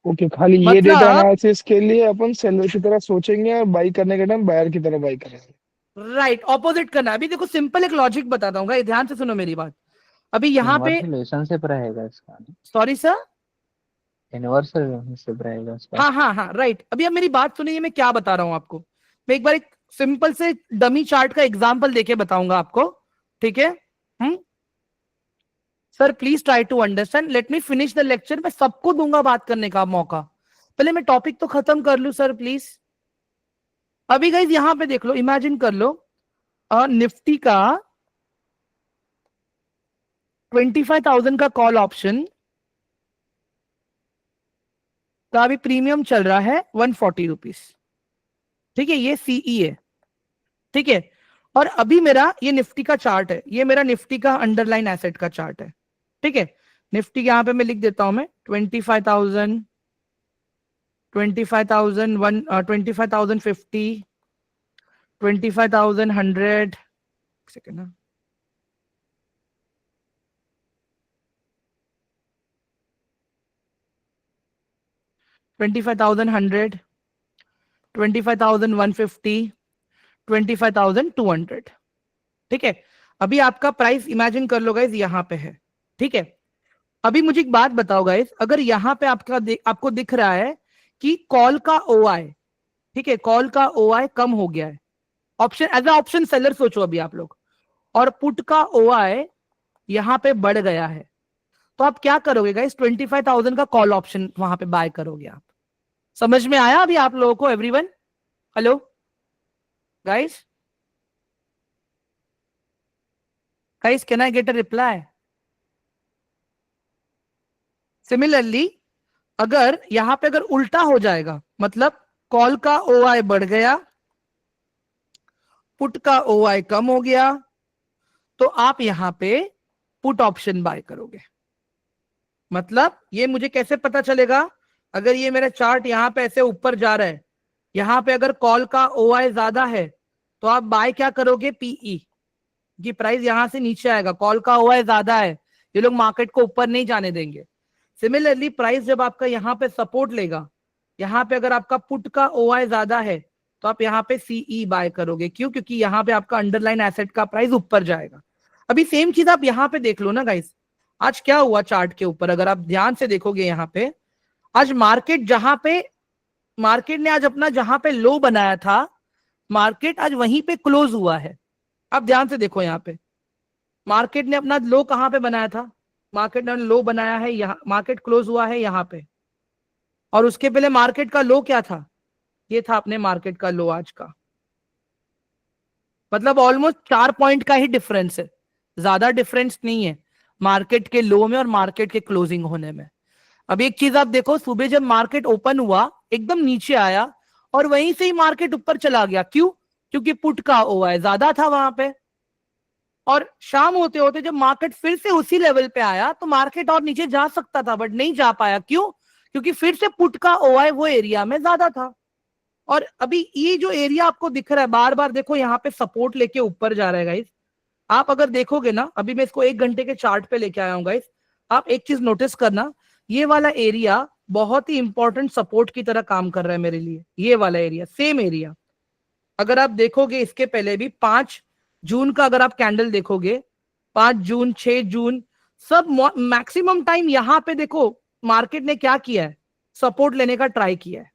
ओके, खाली ये मतलब- डेटा एनालिसिस के लिए अपन सेलर की तरह सोचेंगे और बाई करने के टाइम बायर की तरह बाई करेंगे। राइट, ऑपोजिट करना। अभी देखो सिंपल एक लॉजिक बताता हूँ गाइस, ध्यान से सुनो मेरी बात। अभी यहाँ पे रिलेशनशिप रहेगा इसका, सॉरी सर, इनवर्स रिलेशनशिप रहेगा इसका। हाँ राइट। अभी अब मेरी बात सुनिए, मैं क्या बता रहा हूँ आपको। मैं एक बार एक सिंपल से डमी चार्ट का एग्जांपल देके बताऊंगा आपको, ठीक है? Sir please try to understand, let me finish the lecture. मैं सबको दूंगा बात करने का मौका, पहले मैं टॉपिक तो खत्म कर लूं सर प्लीज। अभी गाइस यहां पे देख लो, इमेजिन कर लो निफ्टी का 25,000 का कॉल ऑप्शन का अभी प्रीमियम चल रहा है 140 रुपीज, ठीक है? ये सीई है, ठीक है? और अभी मेरा ये निफ्टी का चार्ट है, ये मेरा निफ्टी का अंडरलाइन एसेट का चार्ट है, ठीक है? निफ्टी यहां पे मैं लिख देता हूं मैं 25,000, 25,001, 25,050, 25,100, सेकेंड ना, $25,100, 25,150, 25,200, ठीक है? अभी आपका प्राइस इमेजिन कर लो गाइस यहां पे है, ठीक है? अभी मुझे एक बात बताओ गाइस, अगर यहां पे आपको दिख रहा है कि कॉल का ओआई, ठीक है, कॉल का ओआई कम हो गया है, option as a option seller सोचो अभी आप लोग, और पुट का ओआई यहां पे बढ़ गया है, तो आप क्या करोगे गाइस? 25,000 का कॉल ऑप्शन वहां पे बाय करोगे आप। समझ में आया अभी आप लोगों को everyone? Hello guys, guys can I get a reply? Similarly अगर यहां पे अगर उल्टा हो जाएगा, मतलब कॉल का ओआई बढ़ गया, पुट का ओआई कम हो गया, तो आप यहां पे पुट ऑप्शन बाय करोगे। मतलब ये मुझे कैसे पता चलेगा? अगर ये मेरा चार्ट यहां पे ऐसे ऊपर जा रहा है, यहां पे अगर कॉल का ओआई ज्यादा है तो आप बाय क्या करोगे? पीई की प्राइस यहां से नीचे आएगा, कॉल का ओआई ज्यादा है, ये लोग मार्केट को ऊपर नहीं जाने देंगे। सिमिलरली प्राइस जब आपका यहाँ पे सपोर्ट लेगा, यहाँ पे अगर आपका पुट का ओआई ज्यादा है तो आप यहाँ पे सीई बाय करोगे। क्यों? क्योंकि यहाँ पे आपका अंडरलाइन एसेट का प्राइस ऊपर जाएगा। अभी सेम चीज आप यहाँ पे देख लो ना गाइस, आज क्या हुआ चार्ट के ऊपर, अगर आप ध्यान से देखोगे यहाँ पे, आज मार्केट ने आज अपना जहां पे लो बनाया था, मार्केट आज वहीं पे क्लोज हुआ है। आप ध्यान से देखो यहाँ पे, मार्केट ने अपना लो कहां पे बनाया था? मार्केट ने लो बनाया है यहाँ, मार्केट क्लोज हुआ है यहाँ पे, और उसके पहले मार्केट का लो क्या था? ये था अपने मार्केट का लो आज का। मतलब ऑलमोस्ट 4 पॉइंट का ही डिफरेंस है, ज्यादा डिफरेंस नहीं है मार्केट के लो में और मार्केट के क्लोजिंग होने में। अब एक चीज आप देखो, सुबह जब मार्केट ओपन हुआ एकदम नीचे आया और वहीं से ही मार्केट ऊपर चला गया। क्यों? क्योंकि पुट का ओआई ज्यादा था वहां पे। और शाम होते होते जब मार्केट फिर से उसी लेवल पे आया तो मार्केट और नीचे जा सकता था, बट नहीं जा पाया। क्यों? क्योंकि फिर से पुट का ओआई वो एरिया में ज्यादा था। और अभी ये जो एरिया आपको दिख रहा है, बार बार देखो यहाँ पे सपोर्ट लेके ऊपर जा रहा है गाइस। आप अगर देखोगे ना, अभी मैं इसको 1 घंटे के चार्ट पे लेके आया हूँ गाइस, आप एक चीज नोटिस करना, ये वाला एरिया बहुत ही इंपॉर्टेंट सपोर्ट की तरह काम कर रहा है मेरे लिए। ये वाला एरिया, सेम एरिया, अगर आप देखोगे इसके पहले भी 5 जून का अगर आप कैंडल देखोगे, 5 जून 6 जून सब मैक्सिमम टाइम यहां पे देखो मार्केट ने क्या किया है, सपोर्ट लेने का ट्राई किया है।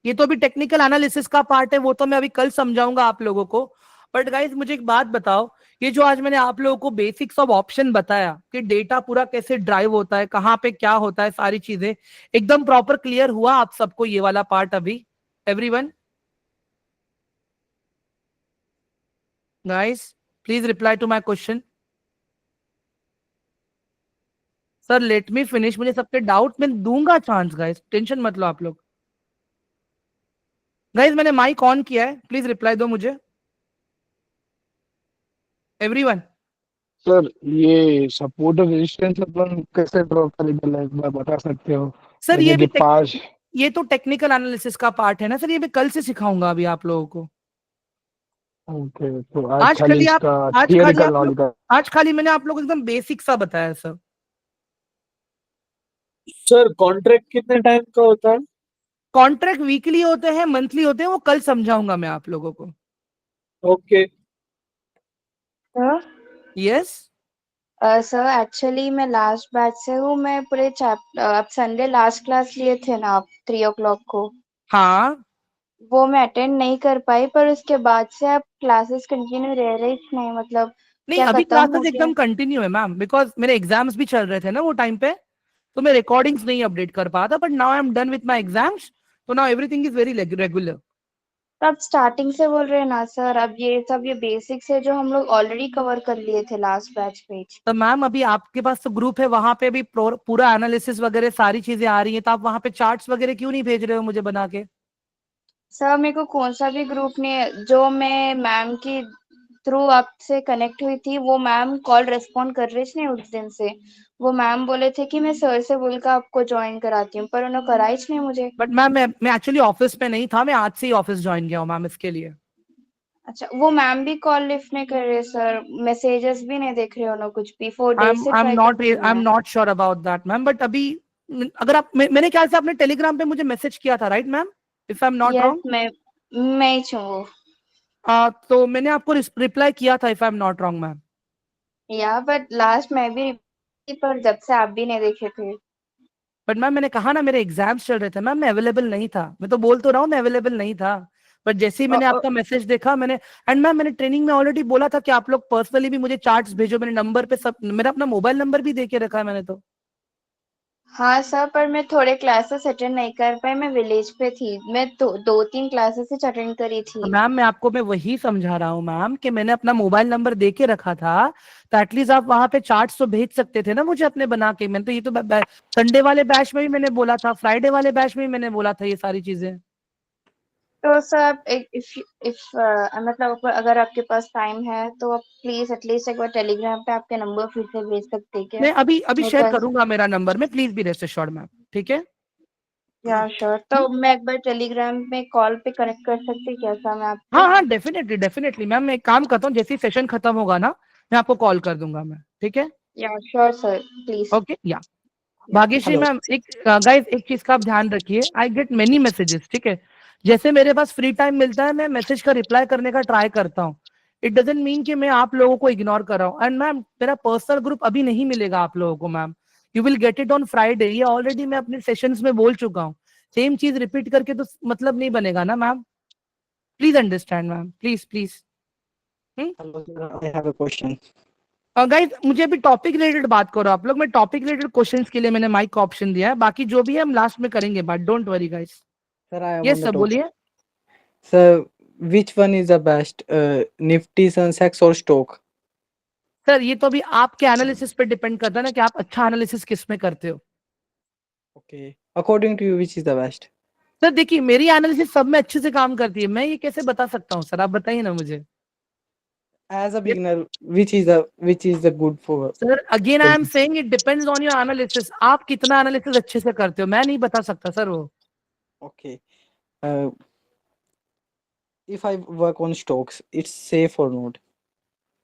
ये तो अभी टेक्निकल एनालिसिस का पार्ट है, वो तो मैं अभी कल समझाऊंगा आप लोगों को। बट गाइस मुझे एक बात बताओ, ये जो आज मैंने आप लोगों को बेसिक्स ऑफ ऑप्शन बताया कि डेटा पूरा कैसे ड्राइव होता है, कहां पे क्या होता है, सारी चीजें एकदम प्रॉपर क्लियर हुआ आप सबको ये वाला पार्ट अभी? Everyone guys, please reply to my question. Sir late me finish, मुझे सबके डाउट में दूंगा चांस गाइस, टेंशन मत लो आप लोग। गाइस मैंने माइक ऑन किया है, प्लीज रिप्लाई दो मुझे एवरीवन। सर ये सपोर्ट और रेजिस्टेंस अपन कैसे ड्रॉ करेंगे, एक बार बता सकते हो? सर ये जैसे भी कि 5 ये तो टेक्निकल एनालिसिस का पार्ट है ना सर, ये मैं कल से सिखाऊंगा अभी आप लोगों को। ओके, तो आज आज खाली खाली आप इसका आज खाली थियोरिकल आप नॉलेज लोग का। आज खाली मैंने आप लोगों को एकदम बेसिक सा बताया सर। सर कॉन्ट्रैक्ट कितने टाइम का होता है? कॉन्ट्रैक्ट वीकली होते हैं, मंथली होते हैं, वो कल समझाऊंगा मैं आप लोगों को। Okay. Sir yes sir actually मैं लास्ट बैच से हूँ। मैं पूरे चैप्टर, आप संडे लास्ट क्लास लिए थे ना आप 3 o'clock को, हाँ, वो मैं अटेंड नहीं कर पाई, पर उसके बाद से आप क्लासेस कंटिन्यू रह रही थी नहीं, मतलब नहीं क्या अभी खत्म हो क्लासेस गया? एकदम कंटिन्यू है मैम, बिकॉज मेरे एग्जाम्स भी चल रहे थे ना वो टाइम पे, तो मैं रिकॉर्डिंग्स नहीं अपडेट कर पाया था। But now I am done with my exams, तो now everything is very regular. तो आप स्टार्टिंग से बोल रहे हैं ना सर, अब ये सब ये बेसिक्स है जो हम लोग ऑलरेडी कवर कर लिए थे लास्ट बैच पे। तो मैम अभी आपके पास तो ग्रुप है, वहां पे भी पूरा एनालिसिस वगैरह सारी चीजें आ रही हैं, तो आप वहां पे चार्ट्स वगैरह क्यों नहीं भेज रहे हो मुझे बना के? सर मेरे को कौन सा भी ग्रुप नहीं है, जो मैं मैम की थ्रू आपसे कनेक्ट हुई थी, वो मैम कॉल रिस्पॉन्ड कर रही थी उस दिन से। वो मैम बोले थे कि मैं सर से बोलकर आपको ज्वाइन कराती हूँ, पर उन्होंने कराई नहीं मुझे। बट मैम मैं एक्चुअली ऑफिस में नहीं था, मैं आज से ही ऑफिस ज्वाइन किया हूँ मैम इसके लिए। अच्छा, वो मैम भी कॉल लिफ्ट नहीं कर रहे सर, मैसेजेस भी नहीं देख रहे उन्होंने कुछ भी। 4 आई डेज एम से आई एम ट्राई कर नॉट रही हूँ आई एम मैं। Not sure about that ma'am, but अभी अगर आप मैंने ख्याल से आपने टेलीग्राम पे मुझे मैसेज किया था, right ma'am, if I am not yes, wrong? मैं ही हूँ वो। तो मैंने आपको रिप्लाई किया था if I am not wrong ma'am. या बट लास्ट मैं भी, पर जब से आप भी नहीं देखे थे। बट मैम मैंने कहा ना मेरे एग्जाम्स चल रहे थे मैम, मैं अवेलेबल नहीं था, मैं तो बोल तो रहा हूँ मैं अवेलेबल नहीं था। बट जैसे ही मैंने आपका मैसेज देखा मैंने, एंड मैम मैंने ट्रेनिंग में ऑलरेडी बोला था कि आप लोग पर्सनली भी मुझे चार्ट्स भेजो, मेरे नंबर पे सब, मेरा अपना मोबाइल नंबर भी दे के रखा है मैंने तो। हाँ सर, पर मैं थोड़े क्लासेस अटेंड नहीं कर पाई, मैं विलेज पे थी। मैं 2-3 क्लासेस अटेंड करी थी। मैम मैं वही समझा रहा हूँ मैम कि मैंने अपना मोबाइल नंबर दे के रखा था, तो एटलीस्ट आप वहां पे चार्ट्स तो भेज सकते थे ना मुझे अपने बना के। मैंने तो ये तो संडे वाले बैच में भी मैंने बोला था, फ्राइडे वाले बैच में भी मैंने बोला था ये सारी चीजें। तो सर इफ मतलब अगर आपके पास टाइम है तो आप प्लीज एटलीस्ट एक बार टेलीग्राम पे आपके नंबर फिर से भेज सकते हैं क्या? मैं अभी अभी नहीं शेयर तो करूंगा मेरा नंबर में, please be rest assured ma'am, ठीक है? या श्योर, तो मैं एक बार टेलीग्राम में कॉल पे कनेक्ट कर सकती क्या सर मैं आपको? हाँ हाँ डेफिनेटली डेफिनेटली मैम, मैं एक काम करता हूँ, जैसे ही सेशन खत्म होगा ना मैं आपको कॉल कर दूंगा मैं, ठीक है? या श्योर सर, प्लीज। ओके या भाग्यश्री हेलो। मैम, एक गाइस एक चीज का आप ध्यान रखिए, आई गेट मेनी मैसेजेस, ठीक है? जैसे मेरे पास फ्री टाइम मिलता है मैं मैसेज का रिप्लाई करने का ट्राई करता हूँ। इट डजंट मीन कि मैं आप लोगों को इग्नोर कर रहा हूँ। एंड मैम मेरा पर्सनल ग्रुप अभी नहीं मिलेगा आप लोगों को ma'am, you will get it on Friday. ये ऑलरेडी मैं अपने सेशंस में बोल चुका हूँ, सेम चीज रिपीट करके तो मतलब नहीं बनेगा ना ma'am, please understand ma'am, please please. Hello, sir. I have a question. Guys मुझे अभी टॉपिक रिलेटेड बात करो आप लोग, मैं टॉपिक रिलेटेड क्वेश्चंस के लिए मैंने माइक का ऑप्शन दिया है, बाकी जो भी है हम लास्ट में करेंगे बात, don't worry guys. Sir, I yes want sir to बोलिए। Sir, which one is the best, Nifty, Sensex or stock? Sir ये तो अभी आपके एनालिसिस पे डिपेंड करता है ना कि आप अच्छा एनालिसिस किस में करते हो। Okay. According to you, which is the best? Sir देखिए मेरी एनालिसिस सब में अच्छे से काम करती है, मैं ये कैसे बता सकता हूँ सर, आप बताइए ना मुझे। As a beginner, which is the good for? Sir again I am saying it depends on your analysis, आप कितना एनालिसिस अच्छे से करते हो, मैं नहीं बता सकता सर वो। Okay. Uh, if I work on stocks, it's safe or not?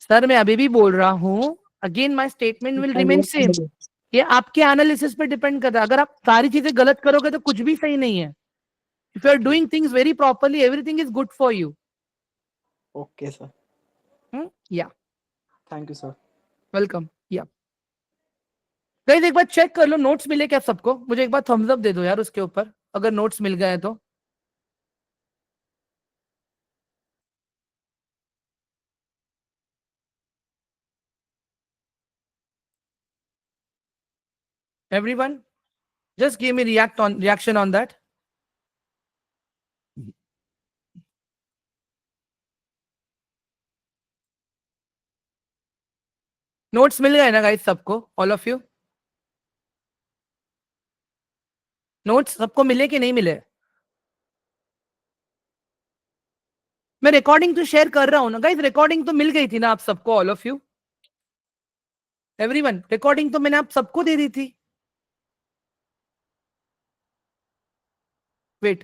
Sir मैं अभी भी बोल रहा हूँ, again my statement will remain same, ये आपके एनालिसिस पे डिपेंड करता है। अगर आप सारी चीजें गलत करोगे तो कुछ भी सही नहीं है। If you are doing things very properly, everything is good for you. Okay, sir. या Thank you, sir. वेलकम। या गाइस एक बार चेक कर लो नोट्स मिले क्या सबको, मुझे एक बार थम्स अप दे दो यार उसके ऊपर अगर नोट्स मिल गए तो। Everyone just give me reaction on that. Notes मिल गए ना गाइस सबको, ऑल ऑफ यू? नोट्स सबको मिले कि नहीं मिले? मैं रिकॉर्डिंग तो शेयर कर रहा हूं ना गाइस, रिकॉर्डिंग तो मिल गई थी ना आप सबको, all of you everyone, recording तो मैंने आप सबको दे दी थी। वेट